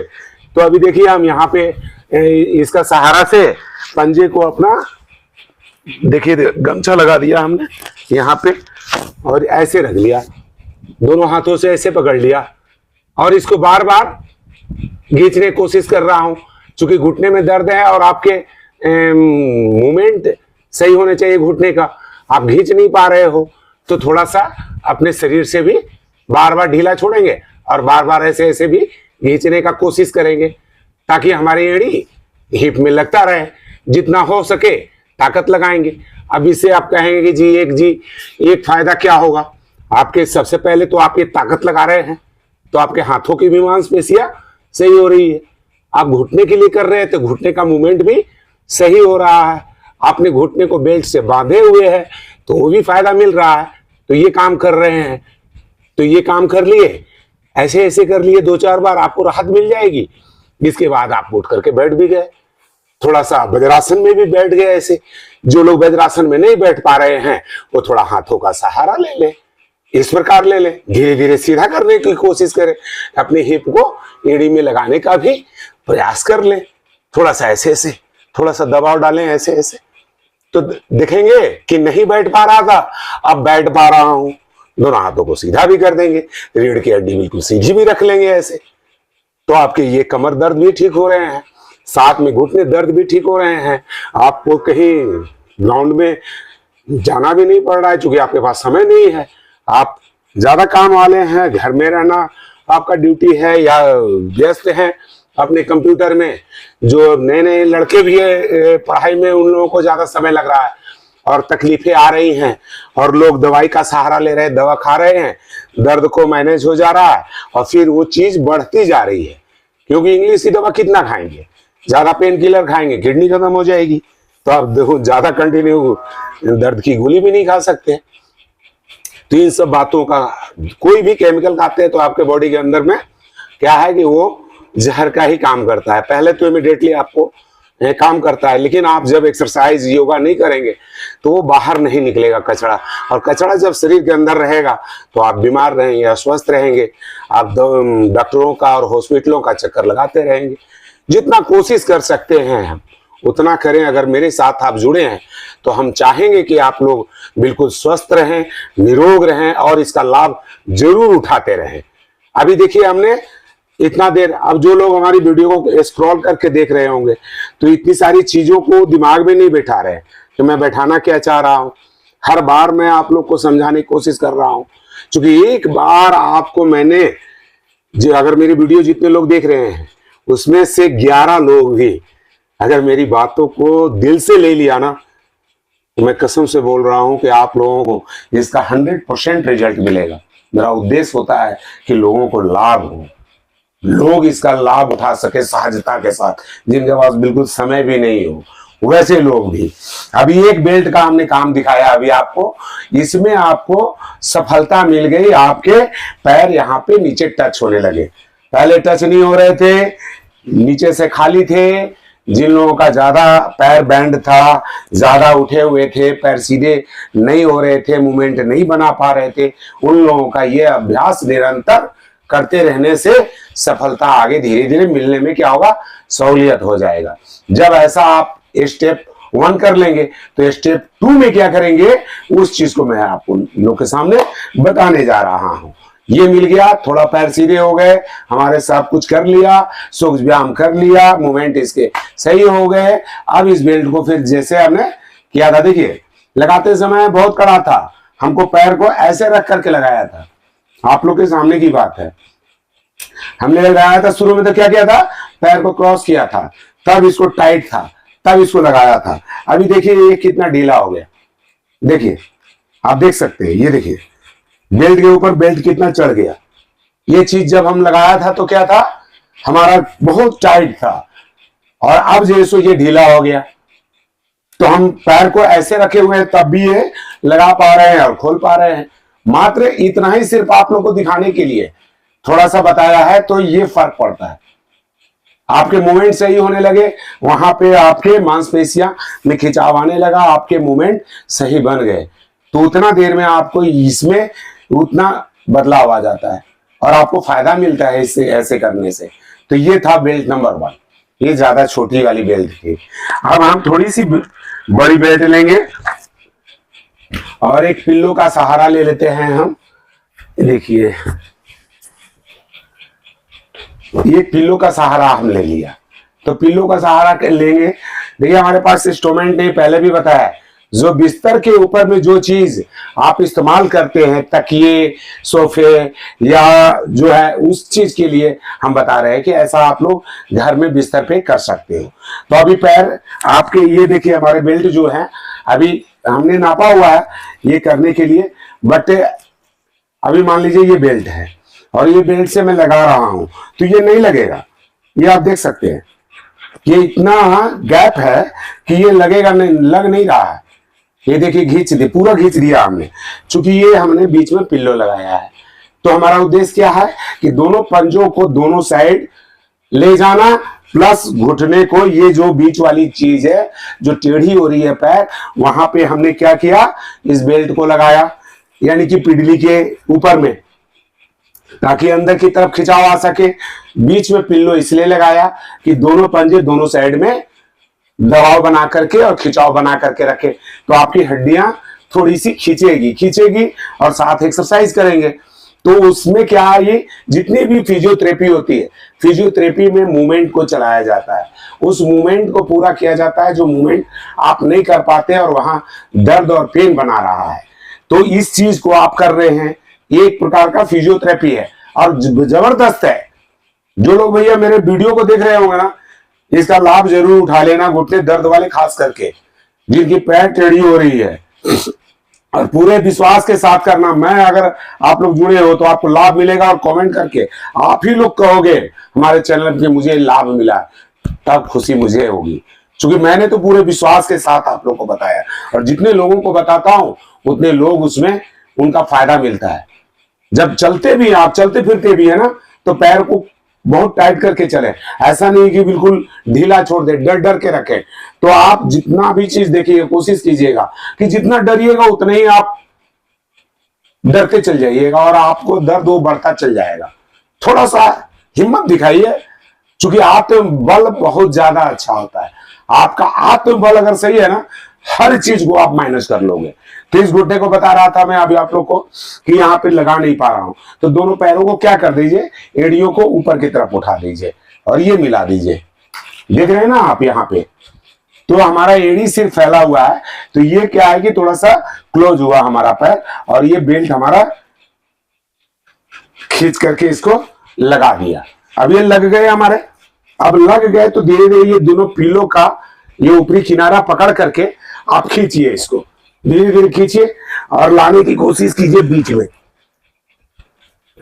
तो अभी देखिए हम यहाँ पे इसका सहारा से पंजे को अपना, देखिए गमछा लगा दिया हमने यहाँ पे और ऐसे रख लिया, दोनों हाथों से ऐसे पकड़ लिया और इसको बार बार खींचने की कोशिश कर रहा हूं। चूंकि घुटने में दर्द है और आपके मूवमेंट सही होने चाहिए घुटने का, आप खींच नहीं पा रहे हो, तो थोड़ा सा अपने शरीर से भी बार बार ढीला छोड़ेंगे और बार बार ऐसे ऐसे भी खींचने का कोशिश करेंगे ताकि हमारी एड़ी हिप में लगता रहे। जितना हो सके ताकत लगाएंगे। अब इससे आप कहेंगे कि जी एक फायदा क्या होगा, आपके सबसे पहले तो आप ये ताकत लगा रहे हैं तो आपके हाथों की भी मांसपेशियां सही हो रही है। आप घुटने के लिए कर रहे हैं तो घुटने का मूवमेंट भी सही हो रहा है। आपने घुटने को बेल्ट से बांधे हुए है तो वो भी फायदा मिल रहा है। तो ये काम कर रहे हैं, तो ये काम कर लिए, ऐसे ऐसे कर लिए 2-4 बार, आपको राहत मिल जाएगी। इसके बाद आप उठ करके बैठ भी गए, थोड़ा सा वज्रासन में भी बैठ गए। ऐसे जो लोग वज्रासन में नहीं बैठ पा रहे हैं वो थोड़ा हाथों का सहारा ले लें, इस प्रकार ले लें, धीरे धीरे सीधा करने की कोशिश करें, अपने हिप को एड़ी में लगाने का भी प्रयास कर लें। थोड़ा सा ऐसे ऐसे थोड़ा सा दबाव डालें ऐसे ऐसे, तो देखेंगे कि नहीं बैठ पा रहा था अब बैठ पा रहा हूं। दोनों हाथों को सीधा भी कर देंगे, रीढ़ की हड्डी बिल्कुल सीधी भी रख लेंगे ऐसे, तो आपके ये कमर दर्द भी ठीक हो रहे हैं, साथ में घुटने दर्द भी ठीक हो रहे हैं। आपको कहीं ग्राउंड में जाना भी नहीं पड़ रहा है, क्योंकि आपके पास समय नहीं है, आप ज्यादा काम वाले हैं, घर में रहना आपका ड्यूटी है या व्यस्त हैं अपने कंप्यूटर में। जो नए नए लड़के भी है पढ़ाई में, उन लोगों को ज्यादा समय लग रहा है और तकलीफें आ रही हैं, और लोग दवाई का सहारा ले रहे हैं, दवा खा रहे हैं, दर्द को मैनेज हो जा रहा है और फिर वो चीज बढ़ती जा रही है, क्योंकि इंग्लिश की दवा कितना खाएंगे, ज्यादा पेन किलर खाएंगे किडनी खत्म हो जाएगी, तो आप देखो ज्यादा कंटिन्यू दर्द की गोली भी नहीं खा सकते। तो इन सब बातों का, कोई भी केमिकल खाते हैं तो आपके बॉडी के अंदर में क्या है कि वो जहर का ही काम करता है, पहले तो इमीडिएटली आपको काम करता है, लेकिन आप जब एक्सरसाइज योगा नहीं करेंगे तो वो बाहर नहीं निकलेगा कचरा, और कचरा जब शरीर के अंदर रहेगा तो आप बीमार रहेंगे, अस्वस्थ रहेंगे, आप डॉक्टरों का और हॉस्पिटलों का चक्कर लगाते रहेंगे। जितना कोशिश कर सकते हैं हम उतना करें। अगर मेरे साथ आप जुड़े हैं तो हम चाहेंगे कि आप लोग बिल्कुल स्वस्थ रहें, निरोग रहें और इसका लाभ जरूर उठाते रहें। अभी देखिए हमने इतना देर, अब जो लोग हमारी वीडियो को स्क्रॉल करके देख रहे होंगे तो इतनी सारी चीजों को दिमाग में नहीं बैठा रहे कि मैं बैठाना क्या चाह रहा हूं। हर बार मैं आप लोग को समझाने की कोशिश कर रहा हूं, क्योंकि एक बार आपको मैंने, जो अगर मेरी वीडियो जितने लोग देख रहे हैं उसमें से 11 लोग भी अगर मेरी बातों को दिल से ले लिया ना, तो मैं कसम से बोल रहा हूं कि आप लोगों को इसका 100% रिजल्ट मिलेगा। मेरा उद्देश्य होता है कि लोगों को लाभ हो, लोग इसका लाभ उठा सके सहजता के साथ, जिनके पास बिल्कुल समय भी नहीं हो वैसे लोग भी। अभी एक बेल्ट का हमने काम दिखाया अभी आपको, इसमें आपको सफलता मिल गई, आपके पैर यहाँ पे नीचे टच होने लगे, पहले टच नहीं हो रहे थे, नीचे से खाली थे। जिन लोगों का ज्यादा पैर बैंड था, ज्यादा उठे हुए थे, पैर सीधे नहीं हो रहे थे, मूवमेंट नहीं बना पा रहे थे, उन लोगों का ये अभ्यास निरंतर करते रहने से सफलता आगे धीरे धीरे मिलने में क्या होगा, सहूलियत हो जाएगा। जब ऐसा आप स्टेप 1 कर लेंगे तो स्टेप 2 में क्या करेंगे, उस चीज को मैं आपको लोग के सामने बताने जा रहा हूं। ये मिल गया, थोड़ा पैर सीधे हो गए, हमारे सब कुछ कर लिया, सूक्ष्म व्यायाम कर लिया, मूवमेंट इसके सही हो गए। अब इस बेल्ट को फिर जैसे हमने किया था, देखिए लगाते समय बहुत कड़ा था, हमको पैर को ऐसे रख करके लगाया था, आप लोग के सामने की बात है। हमने लगाया था शुरू में तो क्या किया था, पैर को क्रॉस किया था, तब इसको टाइट था, तब इसको लगाया था। अभी देखिए ये कितना ढीला हो गया, देखिए आप देख सकते हैं, ये देखिए बेल्ट के ऊपर बेल्ट कितना चढ़ गया। ये चीज जब हम लगाया था तो क्या था, हमारा बहुत टाइट था, और अब जैसे ये ढीला हो गया तो हम पैर को ऐसे रखे हुए हैं तब भी ये लगा पा रहे हैं और खोल पा रहे हैं। मात्र इतना ही सिर्फ आप लोग को दिखाने के लिए थोड़ा सा बताया है, तो ये फर्क पड़ता है। आपके मूवमेंट सही होने लगे, वहां पे आपके मांसपेशियां में खिंचाव आने लगा, आपके मूवमेंट सही बन गए, तो उतना देर में आपको इसमें उतना बदलाव आ जाता है और आपको फायदा मिलता है इससे, ऐसे करने से। तो ये था बेल्ट नंबर 1, ये ज्यादा छोटी वाली बेल्ट थी। अब हम थोड़ी सी बड़ी बेल्ट लेंगे और एक पिल्लो का सहारा ले लेते हैं हम। देखिए ये पिल्लो का सहारा हम ले लिया, तो पिल्लो का सहारा लेंगे। देखिए हमारे पास इंस्ट्रूमेंट नहीं, पहले भी बताया, जो बिस्तर के ऊपर में जो चीज आप इस्तेमाल करते हैं, तकिए, सोफे या जो है, उस चीज के लिए हम बता रहे हैं कि ऐसा आप लोग घर में बिस्तर पे कर सकते हो। तो अभी पैर आपके, ये देखिए हमारे बेल्ट जो है अभी हमने नापा हुआ है ये करने के लिए, बट अभी मान लीजिए ये बेल्ट है और ये बेल्ट से मैं लगा रहा हूं तो ये नहीं लगेगा, ये आप देख सकते हैं, ये इतना गैप है कि ये लगेगा नहीं, लग नहीं रहा है। ये देखिए खींच दे, पूरा खींच दिया हमने, क्योंकि ये हमने बीच में पिल्लो लगाया है। तो हमारा उद्देश्य क्या है कि दोनों पंजों को दोनों साइड ले जाना, प्लस घुटने को, ये जो बीच वाली चीज है जो टेढ़ी हो रही है पैर, वहां पे हमने क्या किया, इस बेल्ट को लगाया, यानी कि पिडली के ऊपर में, ताकि अंदर की तरफ खिंचाव आ सके। बीच में पिल्लो इसलिए लगाया कि दोनों पंजे दोनों साइड में दबाव बना करके और खिंचाव बना करके रखे, तो आपकी हड्डियां थोड़ी सी खींचेगी और साथ एक्सरसाइज करेंगे। तो उसमें क्या है, ये जितनी भी फिजियोथेरेपी होती है, फिजियोथेरेपी में मूवमेंट को चलाया जाता है, उस मूवमेंट को पूरा किया जाता है जो मूवमेंट आप नहीं कर पाते और वहां दर्द और पेन बना रहा है। तो इस चीज को आप कर रहे हैं, ये एक प्रकार का फिजियोथेरेपी है और जबरदस्त है। जो लोग भैया मेरे वीडियो को देख रहे होंगे ना, इसका लाभ जरूर उठा लेना, घुटने दर्द वाले खास करके, जिनकी पैर टेढ़ी हो रही है। और पूरे विश्वास के साथ करना। मैं अगर आप लोग जुड़े हो तो आपको लाभ मिलेगा, और कमेंट करके आप ही लोग कहोगे हमारे चैनल पे मुझे लाभ मिला, तब खुशी मुझे होगी, क्योंकि मैंने तो पूरे विश्वास के साथ आप लोग को बताया, और जितने लोगों को बताता हूं उतने लोग उसमें उनका फायदा मिलता है। जब चलते भी आप चलते फिरते भी है ना, तो पैर को बहुत टाइट करके चले, ऐसा नहीं कि बिल्कुल ढीला छोड़ दे, डर डर के रखें। तो आप जितना भी चीज देखिए, कोशिश कीजिएगा कि जितना डरिएगा उतना ही आप डरते चल जाइएगा और आपको दर्द वो बढ़ता चल जाएगा। थोड़ा सा हिम्मत दिखाइए, क्योंकि आत्मबल बहुत ज्यादा अच्छा होता है। आपका आत्मबल अगर सही है ना, हर चीज को आप माइनस कर लोगे। तो इस घुटने को बता रहा था मैं अभी आप लोग को कि यहाँ पे लगा नहीं पा रहा हूं, तो दोनों पैरों को क्या कर दीजिए, एड़ियों को ऊपर की तरफ उठा दीजिए और ये मिला दीजिए। देख रहे हैं ना आप यहाँ पे, तो हमारा एड़ी सिर्फ फैला हुआ है, तो ये क्या है कि थोड़ा सा क्लोज हुआ हमारा पैर, और ये बेल्ट हमारा खींच करके इसको लगा दिया। अब ये लग गए हमारे, अब लग गए तो धीरे धीरे ये दोनों पीलों का ये ऊपरी किनारा पकड़ करके आप खींचिए, इसको धीरे धीरे खींचिए और लाने की कोशिश कीजिए बीच में।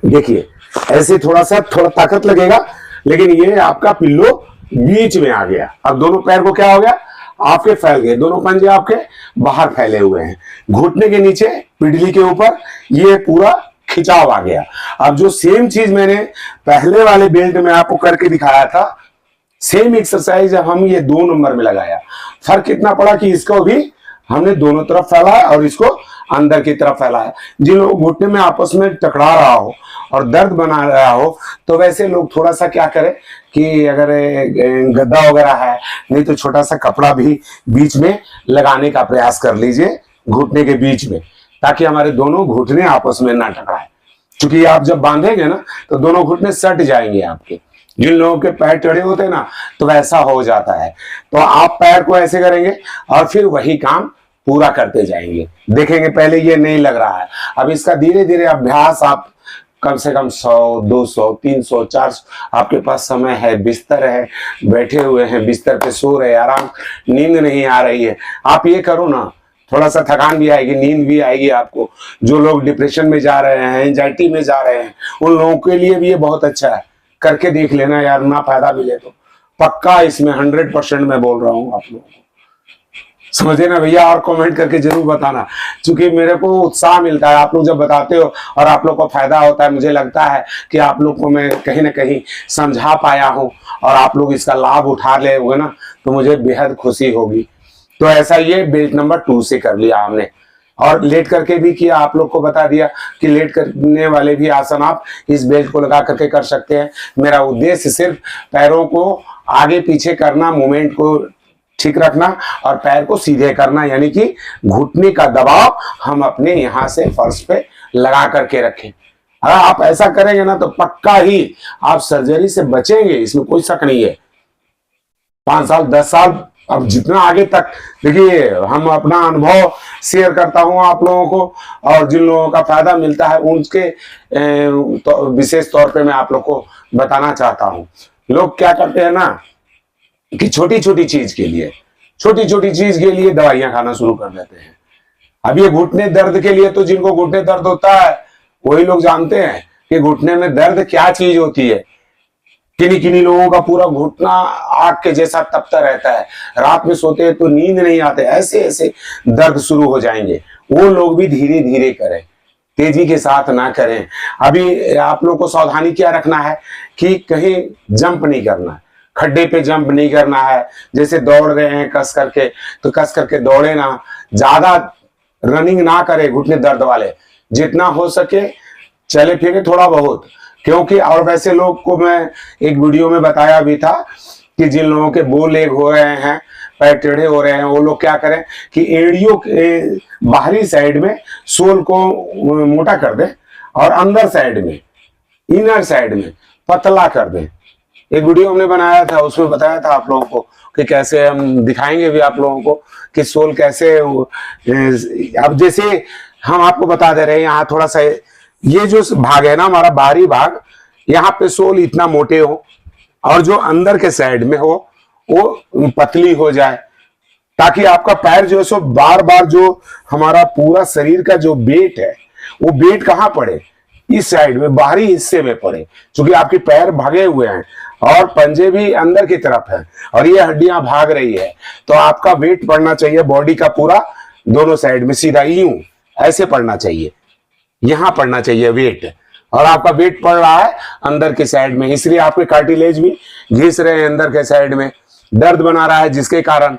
देखिए ऐसे थोड़ा ताकत लगेगा, लेकिन ये आपका पिल्लो बीच में आ गया। अब दोनों पैर को क्या हो गया, आपके फैल गए, दोनों पंजे आपके बाहर फैले हुए हैं। घुटने के नीचे पिडली के ऊपर ये पूरा खिंचाव आ गया। अब जो सेम चीज मैंने पहले वाले बेल्ट में आपको करके दिखाया था, सेम एक्सरसाइज हम ये 2 नंबर में लगाया। फर्क कितना पड़ा कि इसको भी हमने दोनों तरफ फैलाया और इसको अंदर की तरफ फैलाया। जिन लोग घुटने में आपस में टकरा रहा हो और दर्द बना रहा हो, तो वैसे लोग थोड़ा सा क्या करें कि अगर गद्दा वगैरह है, नहीं तो छोटा सा कपड़ा भी बीच में लगाने का प्रयास कर लीजिए घुटने के बीच में, ताकि हमारे दोनों घुटने आपस में ना टकराए। क्योंकि आप जब बांधेंगे ना तो दोनों घुटने सट जाएंगे आपके। जिन लोगों के पैर टेढ़े होते हैं ना, तो वैसा हो जाता है। तो आप पैर को ऐसे करेंगे और फिर वही काम पूरा करते जाएंगे। देखेंगे पहले ये नहीं लग रहा है, अब इसका धीरे धीरे अभ्यास आप कम से कम 100, 200, 300, 400 आपके पास समय है, बिस्तर है, बैठे हुए हैं बिस्तर पे, सो रहे, आराम, नींद नहीं आ रही है, आप ये करो ना, थोड़ा सा थकान भी आएगी, नींद भी आएगी आपको। जो लोग डिप्रेशन में जा रहे हैं, एंजाइटी में जा रहे हैं, उन लोगों के लिए भी ये बहुत अच्छा है। करके देख लेना यार, ना फायदा मिले तो पक्का इसमें 100% मैं बोल रहा हूं आप लोगों को, समझे ना भैया। और कमेंट करके जरूर बताना, क्योंकि मेरे को उत्साह मिलता है आप लोग जब बताते हो और आप लोग को फायदा होता है। मुझे लगता है कि आप लोग को मैं कहीं ना कहीं समझा पाया हूं और आप लोग इसका लाभ उठा ले होगे ना, तो मुझे बेहद खुशी होगी। तो ऐसा ये बेल्ट नंबर 2 से कर लिया हमने, और लेट करके भी किया, आप लोग को बता दिया कि लेट करने वाले भी आसन आप इस बेल्ट को लगा करके कर सकते हैं। मेरा उद्देश्य सिर्फ पैरों को आगे पीछे करना, मूवमेंट को ठीक रखना और पैर को सीधे करना, यानी कि घुटने का दबाव हम अपने यहां से फर्श पे लगा करके रखें। अगर आप ऐसा करेंगे ना तो पक्का ही आप सर्जरी से बचेंगे, इसमें कोई शक नहीं है। 5 साल 10 साल, अब जितना आगे तक, देखिए हम अपना अनुभव शेयर करता हूं आप लोगों को, और जिन लोगों का फायदा मिलता है उनके तो विशेष तौर पे मैं आप लोग को बताना चाहता हूं। लोग क्या करते हैं ना कि छोटी छोटी चीज के लिए दवाइयां खाना शुरू कर देते हैं। अब ये घुटने दर्द के लिए, तो जिनको घुटने दर्द होता है वही लोग जानते हैं कि घुटने में दर्द क्या चीज होती है। किन्हीं किन्हीं लोगों का पूरा घुटना आग के जैसा तपता रहता है, रात में सोते हैं तो नींद नहीं आते, ऐसे ऐसे दर्द शुरू हो जाएंगे। वो लोग भी धीरे धीरे करें, तेजी के साथ ना करें। अभी आप लोग को सावधानी क्या रखना है कि कहीं जंप नहीं करना है, खड्डे पे जंप नहीं करना है। जैसे दौड़ रहे हैं कस करके, तो कस करके दौड़े ना, ज्यादा रनिंग ना करे घुटने दर्द वाले, जितना हो सके चले फिरे थोड़ा बहुत। क्योंकि और वैसे लोग को मैं एक वीडियो में बताया भी था कि जिन लोगों के बो लेग हो रहे हैं, पैर टेढ़े हो रहे हैं, वो लोग क्या करें कि एड़ियों के बाहरी साइड में सोल को मोटा कर दें और अंदर साइड में, इनर साइड में पतला कर दें। एक वीडियो हमने बनाया था, उसमें बताया था आप लोगों को कि कैसे हम दिखाएंगे भी आप लोगों को कि सोल कैसे। अब जैसे हम आपको बता दे रहे हैं, यहाँ थोड़ा सा ये जो भाग है ना हमारा बाहरी भाग, यहाँ पे सोल इतना मोटे हो और जो अंदर के साइड में हो वो पतली हो जाए, ताकि आपका पैर जो है सो बार बार जो हमारा पूरा शरीर का जो वेट है वो वेट कहाँ पड़े, इस साइड में बाहरी हिस्से में पड़े। क्योंकि आपके पैर भागे हुए हैं और पंजे भी अंदर की तरफ है और ये हड्डियां भाग रही है, तो आपका वेट पड़ना चाहिए बॉडी का पूरा दोनों साइड में, सीधा यूं ऐसे पड़ना चाहिए, यहां पड़ना चाहिए वेट। और आपका वेट पड़ रहा है अंदर के साइड में, इसलिए आपके कार्टिलेज भी घिस रहे हैं अंदर के साइड में, दर्द बना रहा है, जिसके कारण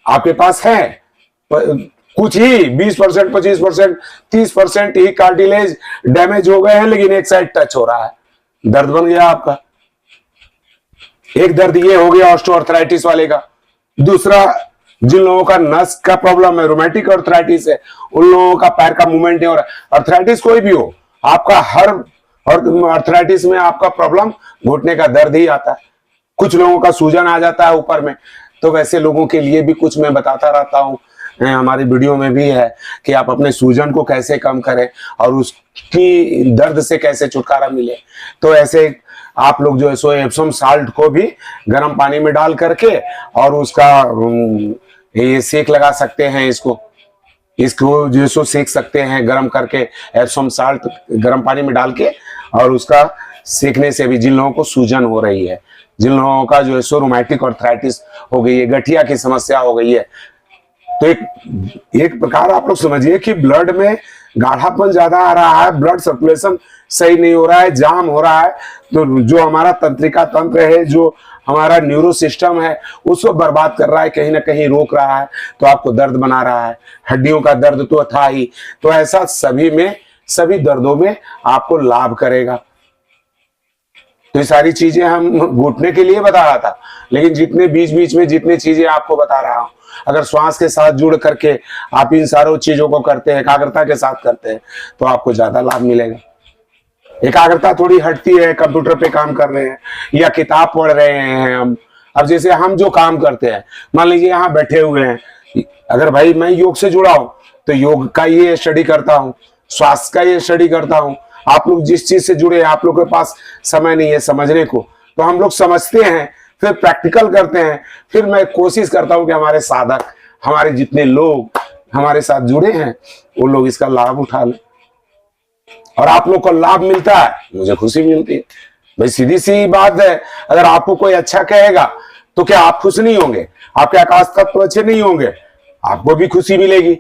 आपके पास है कुछ ही 20%, 25%, 30% ही कार्टिलेज डैमेज हो गए हैं, लेकिन एक साइड टच हो रहा है, दर्द बन गया आपका। एक दर्द ये हो गया ऑस्टियोआर्थराइटिस वाले का। दूसरा, जिन लोगों का नस का प्रॉब्लम है, रोमैटिक आर्थराइटिस है, उन लोगों का पैर का मूवमेंट है। और आर्थराइटिस कोई भी हो, आपका हर और आर्थराइटिस में आपका प्रॉब्लम घुटने का दर्द ही आता है। कुछ लोगों का सूजन आ जाता है ऊपर में, तो वैसे लोगों के लिए भी कुछ मैं बताता रहता हूँ, हमारी वीडियो में भी है कि आप अपने सूजन को कैसे कम करें और उसकी दर्द से कैसे छुटकारा मिले। तो ऐसे आप लोग जो है सो एप्सम साल्ट को भी गर्म पानी में डाल करके और उसका ये सेक लगा सकते हैं, इसको जो सो सेक सकते हैं गर्म करके, एप्सम साल्ट गर्म पानी में डाल के, और उसका सेकने से भी जिन लोगों को सूजन हो रही है, जिन लोगों का जो है सो रोमैटिक आर्थराइटिस हो गई है, गठिया की समस्या हो गई है, तो एक प्रकार आप लोग समझिए कि ब्लड में गाढ़ापन ज्यादा आ रहा है, ब्लड सर्कुलेशन सही नहीं हो रहा है, जाम हो रहा है, तो जो हमारा तंत्रिका तंत्र है, जो हमारा न्यूरो सिस्टम है, उसको बर्बाद कर रहा है, कहीं ना कहीं रोक रहा है, तो आपको दर्द बना रहा है। हड्डियों का दर्द तो था ही, तो ऐसा सभी दर्दों में आपको लाभ करेगा। तो ये सारी चीजें हम घुटने के लिए बता रहा था, लेकिन जितने बीच बीच में जितनी चीजें आपको बता रहा हूं, अगर श्वास के साथ जुड़ करके आप इन सारों चीजों को करते हैं, एकाग्रता के साथ करते हैं, तो आपको ज्यादा लाभ मिलेगा। एकाग्रता थोड़ी हटती है, कंप्यूटर पे काम कर रहे हैं या किताब पढ़ रहे हैं हम। अब जैसे हम जो काम करते हैं, मान लीजिए यहाँ बैठे हुए हैं, अगर भाई मैं योग से जुड़ा हूं तो योग का ये स्टडी करता हूँ, स्वास्थ्य का ये स्टडी करता हूँ। आप लोग जिस चीज से जुड़े हैं, आप लोग के पास समय नहीं है समझने को, तो हम लोग समझते हैं, फिर प्रैक्टिकल करते हैं, फिर मैं कोशिश करता हूं कि हमारे साधक, हमारे जितने लोग हमारे साथ जुड़े हैं, वो लोग इसका लाभ उठा लें। और आप लोग को लाभ मिलता है, मुझे खुशी मिलती है। भाई सीधी सी बात है, अगर आपको कोई अच्छा कहेगा तो क्या आप खुश नहीं होंगे? आपके आकाश तत्व तो अच्छे नहीं होंगे, आपको भी खुशी मिलेगी।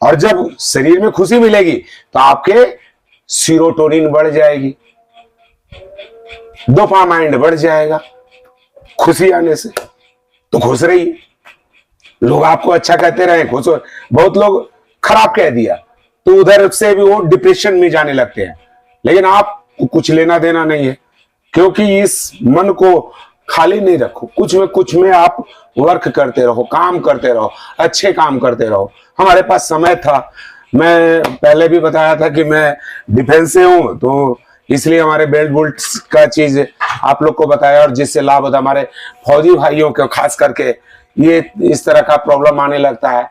और जब शरीर में खुशी मिलेगी तो आपके सीरोटोनिन बढ़ जाएगी, डोपामाइन बढ़ जाएगा खुशी आने से। तो खुश रहिए, लोग आपको अच्छा कहते रहे, खुश हो। बहुत लोग खराब कह दिया तो उधर से भी वो डिप्रेशन में जाने लगते हैं, लेकिन आप कुछ लेना देना नहीं है, क्योंकि इस मन को खाली नहीं रखो, कुछ में आप वर्क करते रहो, काम करते रहो, अच्छे काम करते रहो। हमारे पास समय था, मैं पहले भी बताया था कि मैं डिफेंस से हूं, तो इसलिए हमारे बेल्ट बुल्ट का चीज आप लोग को बताया, और जिससे लाभ होता है हमारे फौजी भाइयों को, खास करके ये इस तरह का प्रॉब्लम आने लगता है।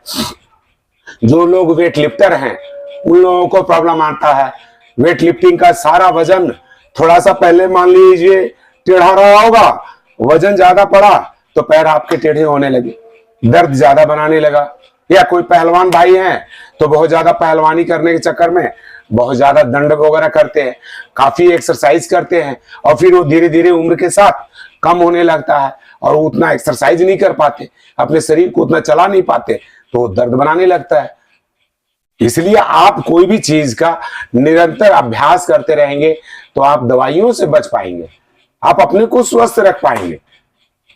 जो लोग वेट लिफ्टर हैं उन लोगों को प्रॉब्लम आता है। वेट लिफ्टिंग का सारा वजन, थोड़ा सा पहले मान लीजिए टेढ़ा रहा होगा, वजन ज्यादा पड़ा तो पैर आपके टेढ़े होने लगे, दर्द ज्यादा बनाने लगा। या कोई पहलवान भाई हैं तो बहुत ज्यादा पहलवानी करने के चक्कर में बहुत ज्यादा दंड वगैरह करते हैं, काफी एक्सरसाइज करते हैं, और फिर वो धीरे धीरे उम्र के साथ कम होने लगता है और वो उतना एक्सरसाइज नहीं कर पाते, अपने शरीर को उतना चला नहीं पाते, तो वो दर्द बनाने लगता है। इसलिए आप कोई भी चीज का निरंतर अभ्यास करते रहेंगे तो आप दवाइयों से बच पाएंगे, आप अपने को स्वस्थ रख पाएंगे।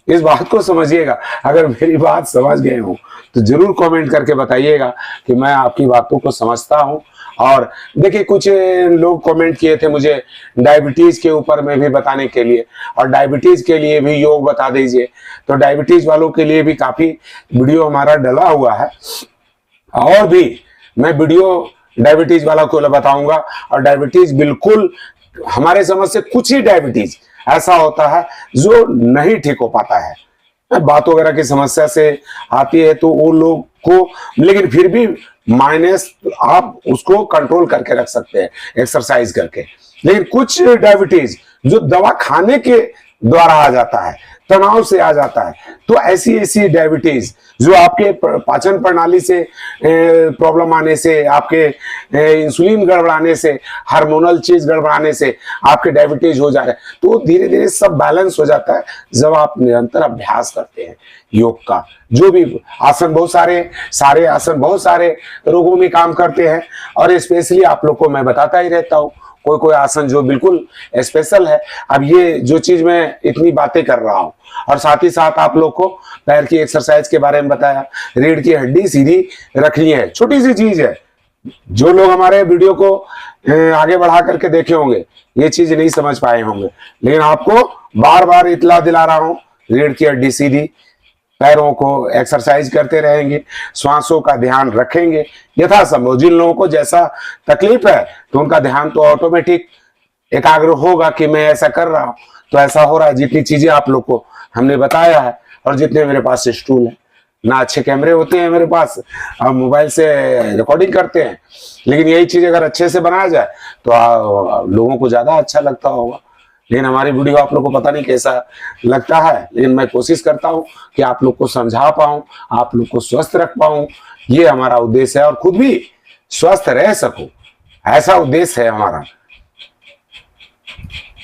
इस बात को समझिएगा। अगर मेरी बात समझ गए हो तो जरूर कमेंट करके बताइएगा कि मैं आपकी बातों को समझता हूं। और देखिए, कुछ लोग कमेंट किए थे मुझे डायबिटीज के ऊपर में भी बताने के लिए, और डायबिटीज के लिए भी योग बता दीजिए। तो डायबिटीज वालों के लिए भी काफी वीडियो हमारा डला हुआ है, और भी मैं वीडियो डायबिटीज वाला को बताऊंगा। और डायबिटीज बिल्कुल हमारे समझ से कुछ ही डायबिटीज ऐसा होता है जो नहीं ठीक हो पाता है, बात वगैरह की समस्या से आती है तो वो लोग को, लेकिन फिर भी माइनस आप उसको कंट्रोल करके रख सकते हैं एक्सरसाइज करके। लेकिन कुछ डायबिटीज जो दवा खाने के द्वारा आ जाता है, तनाव से आ जाता है, तो ऐसी ऐसी डायबिटीज जो आपके पाचन प्रणाली से प्रॉब्लम आने से, आपके इंसुलिन गड़बड़ाने से, हार्मोनल चीज गड़बड़ाने से आपके डायबिटीज हो जा रहे हैं, तो धीरे धीरे सब बैलेंस हो जाता है जब आप निरंतर अभ्यास करते हैं योग का। जो भी आसन, बहुत सारे आसन बहुत सारे रोगों में काम करते हैं, और स्पेशली आप लोग को मैं बताता ही रहता हूँ कोई कोई आसन जो बिल्कुल स्पेशल है। अब ये जो चीज मैं इतनी बातें कर रहा हूं, और साथ ही साथ आप लोग को पैर की एक्सरसाइज के बारे में बताया, रीढ़ की हड्डी सीधी रखनी है, छोटी सी चीज है। जो लोग हमारे वीडियो को आगे बढ़ा करके देखे होंगे ये चीज नहीं समझ पाए होंगे, लेकिन आपको बार बार इतला दिला रहा हूं, रीढ़ की हड्डी सीधी, पैरों को एक्सरसाइज करते रहेंगे, श्वासों का ध्यान रखेंगे यथासंभव। जिन लोगों को जैसा तकलीफ है तो उनका ध्यान तो ऑटोमेटिक एकाग्र होगा कि मैं ऐसा कर रहा हूं, तो ऐसा हो रहा है। जितनी चीजें आप लोग को हमने बताया है, और जितने मेरे पास स्टूल है, ना अच्छे कैमरे होते हैं मेरे पास, हम मोबाइल से रिकॉर्डिंग करते हैं, लेकिन यही चीज अगर अच्छे से बनाया जाए तो लोगों को ज्यादा अच्छा लगता होगा। लेकिन हमारी वीडियो आप लोग को पता नहीं कैसा लगता है, लेकिन मैं कोशिश करता हूं कि आप लोग को समझा पाऊं, आप लोग को स्वस्थ रख पाऊं, ये हमारा उद्देश्य है, और खुद भी स्वस्थ रह सकूं, ऐसा उद्देश्य है हमारा।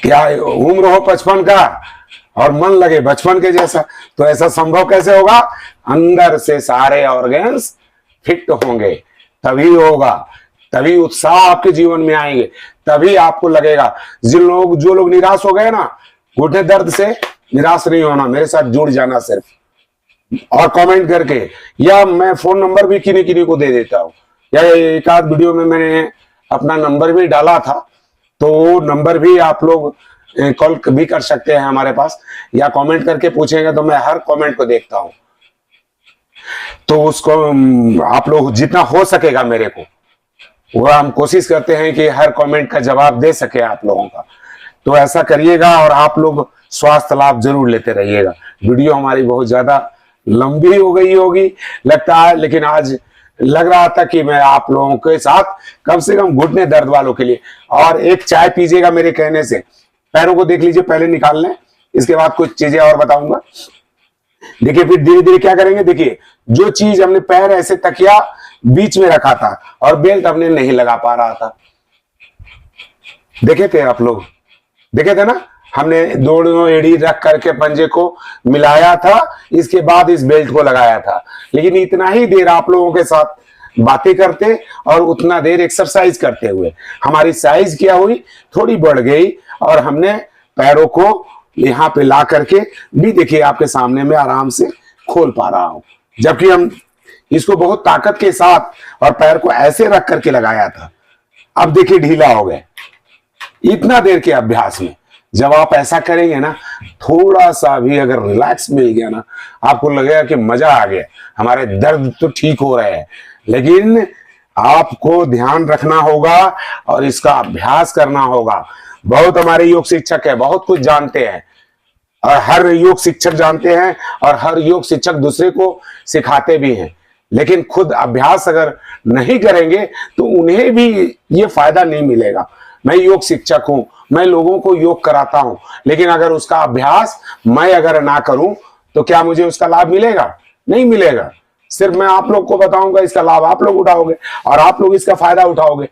क्या उम्र हो 55 का और मन लगे बचपन के जैसा, तो ऐसा संभव कैसे होगा? अंदर से सारे ऑर्गन्स फिट होंगे, तभी होगा, तभी उत्साह आपके जीवन में आएंगे, तभी आपको लगेगा। जो लोग निराश हो गए ना, घुटने दर्द से निराश नहीं होना, मेरे साथ जुड़ जाना सिर्फ, और कमेंट करके, या मैं फोन नंबर भी किन्हीं किन्हीं को दे देता हूं, या एक आध वीडियो में मैंने अपना नंबर भी डाला था, तो वो नंबर भी आप लोग कॉल भी कर सकते हैं हमारे पास, या कमेंट करके पूछेंगे तो मैं हर कमेंट को देखता हूं। तो उसको आप लोग जितना हो सकेगा मेरे को, वो हम कोशिश करते हैं कि हर कमेंट का जवाब दे सके आप लोगों का। तो ऐसा करिएगा, और आप लोग स्वास्थ्य लाभ जरूर लेते रहिएगा। वीडियो हमारी बहुत ज्यादा लंबी हो गई होगी लगता है, लेकिन आज लग रहा था कि मैं आप लोगों के साथ कम से कम घुटने दर्द वालों के लिए, और एक चाय पीजिएगा मेरे कहने से, पैरों को देख लीजिए, पहले निकाल लें, इसके बाद कुछ चीजें और बताऊंगा। देखिए फिर धीरे धीरे क्या करेंगे, देखिए जो चीज हमने पैर ऐसे तकिया बीच में रखा था और बेल्ट हमने नहीं लगा पा रहा था, देखे थे आप लोग, देखे थे ना, हमने दोनों एड़ी रख करके पंजे को मिलाया था, इसके बाद इस बेल्ट को लगाया था। लेकिन इतना ही देर आप लोगों के साथ बातें करते और उतना देर एक्सरसाइज करते हुए हमारी साइज क्या हुई, थोड़ी बढ़ गई, और हमने पैरों को यहाँ पे ला करके भी देखिए आपके सामने में आराम से खोल पा रहा हूं, जबकि हम इसको बहुत ताकत के साथ और पैर को ऐसे रख करके लगाया था। अब देखिए ढीला हो गए इतना देर के अभ्यास में। जब आप ऐसा करेंगे ना, थोड़ा सा भी अगर रिलैक्स मिल गया ना, आपको लगेगा कि मजा आ गया, हमारे दर्द तो ठीक हो रहे हैं, लेकिन आपको ध्यान रखना होगा और इसका अभ्यास करना होगा। बहुत हमारे योग शिक्षक है, बहुत कुछ जानते हैं, और हर योग शिक्षक जानते हैं, और हर योग शिक्षक दूसरे को सिखाते भी हैं, लेकिन खुद अभ्यास अगर नहीं करेंगे तो उन्हें भी ये फायदा नहीं मिलेगा। मैं योग शिक्षक हूं, मैं लोगों को योग कराता हूं, लेकिन अगर उसका अभ्यास मैं अगर ना करूं तो क्या मुझे उसका लाभ मिलेगा? नहीं मिलेगा। सिर्फ मैं आप लोग को बताऊंगा, इसका लाभ आप लोग उठाओगे और आप लोग इसका फायदा उठाओगे,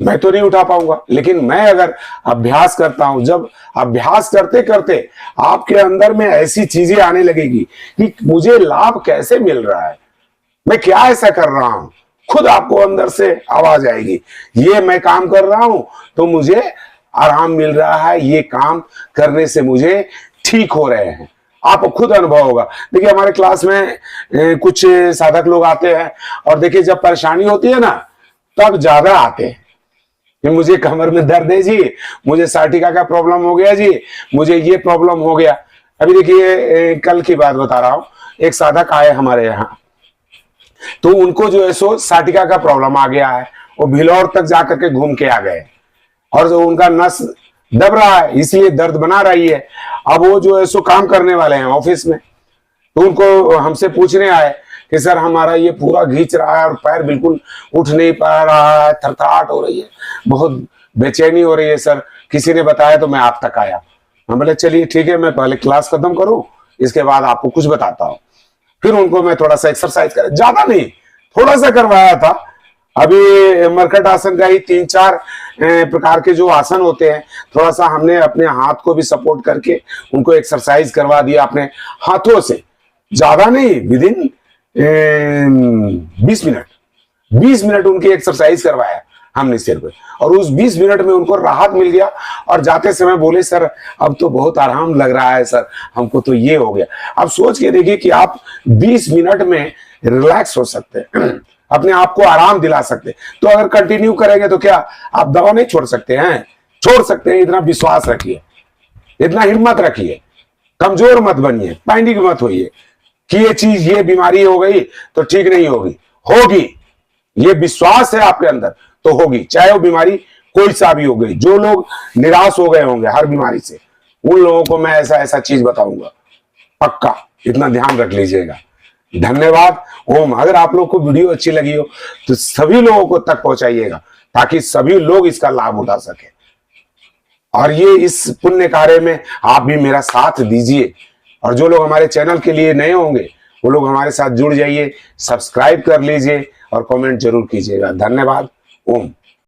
मैं तो नहीं उठा पाऊंगा। लेकिन मैं अगर अभ्यास करता हूं, जब अभ्यास करते करते आपके अंदर में ऐसी चीजें आने लगेगी कि मुझे लाभ कैसे मिल रहा है, मैं क्या ऐसा कर रहा हूं, खुद आपको अंदर से आवाज आएगी, ये मैं काम कर रहा हूं तो मुझे आराम मिल रहा है, ये काम करने से मुझे ठीक हो रहे हैं। आपको खुद अनुभव होगा। देखिए हमारे क्लास में कुछ साधक लोग आते हैं और देखिए जब परेशानी होती है ना तब ज्यादा आते हैं कि मुझे कमर में दर्द है जी, मुझे साइटिका का प्रॉब्लम हो गया जी, मुझे ये प्रॉब्लम हो गया। अभी देखिए कल की बात बता रहा हूं, एक साधक आए हमारे यहाँ, तो उनको जो है सो साइटिका का प्रॉब्लम आ गया है, वो भिलौर तक जाकर के घूम के आ गए और जो उनका नस दब रहा है इसलिए दर्द बना रही है। अब वो जो है सो काम करने वाले हैं ऑफिस में, तो उनको हमसे पूछने आए कि सर हमारा ये पूरा घींच रहा है और पैर बिल्कुल उठ नहीं पा रहा है, थरथराहट हो रही है, बहुत बेचैनी हो रही है सर, किसी ने बताया तो मैं आप तक आया। हम बोले चलिए ठीक है, मैं पहले क्लास खत्म करूं इसके बाद आपको कुछ बताता हूं। फिर उनको मैं थोड़ा सा एक्सरसाइज कर, ज्यादा नहीं थोड़ा सा करवाया था। अभी मरकट आसन का ही 3-4 प्रकार के जो आसन होते हैं, थोड़ा सा हमने अपने हाथ को भी सपोर्ट करके उनको एक्सरसाइज करवा दिया अपने हाथों से, ज्यादा नहीं, विदिन 20 मिनट उनकी एक्सरसाइज करवाया हमने सिर पे, और उस 20 मिनट में उनको राहत मिल गया। और जाते समय बोले सर अब तो बहुत आराम लग रहा है सर, हमको तो ये हो गया। अब सोच के देखिए कि आप 20 मिनट में रिलैक्स हो सकते हैं, अपने आप को आराम दिला सकते हैं। तो अगर कंटिन्यू करेंगे तो क्या आप दवा नहीं छोड़ सकते हैं? छोड़ सकते हैं। इतना विश्वास रखिए, इतना हिम्मत रखिए, कमजोर मत बनिए, पैनिक मत होइए कि ये चीज, ये बीमारी हो गई तो ठीक नहीं होगी, होगी। ये विश्वास है आपके अंदर तो होगी, चाहे वो बीमारी कोई सा भी हो गई। जो लोग निराश हो गए होंगे हर बीमारी से, उन लोगों को मैं ऐसा ऐसा चीज बताऊंगा, पक्का, इतना ध्यान रख लीजिएगा। धन्यवाद। ओम। अगर आप लोग को वीडियो अच्छी लगी हो तो सभी लोगों को तक पहुंचाइएगा ताकि सभी लोग इसका लाभ उठा सके, और ये इस पुण्य कार्य में आप भी मेरा साथ दीजिए। और जो लोग हमारे चैनल के लिए नए होंगे वो लोग हमारे साथ जुड़ जाइए, सब्सक्राइब कर लीजिए और कमेंट जरूर कीजिएगा। धन्यवाद। ओम।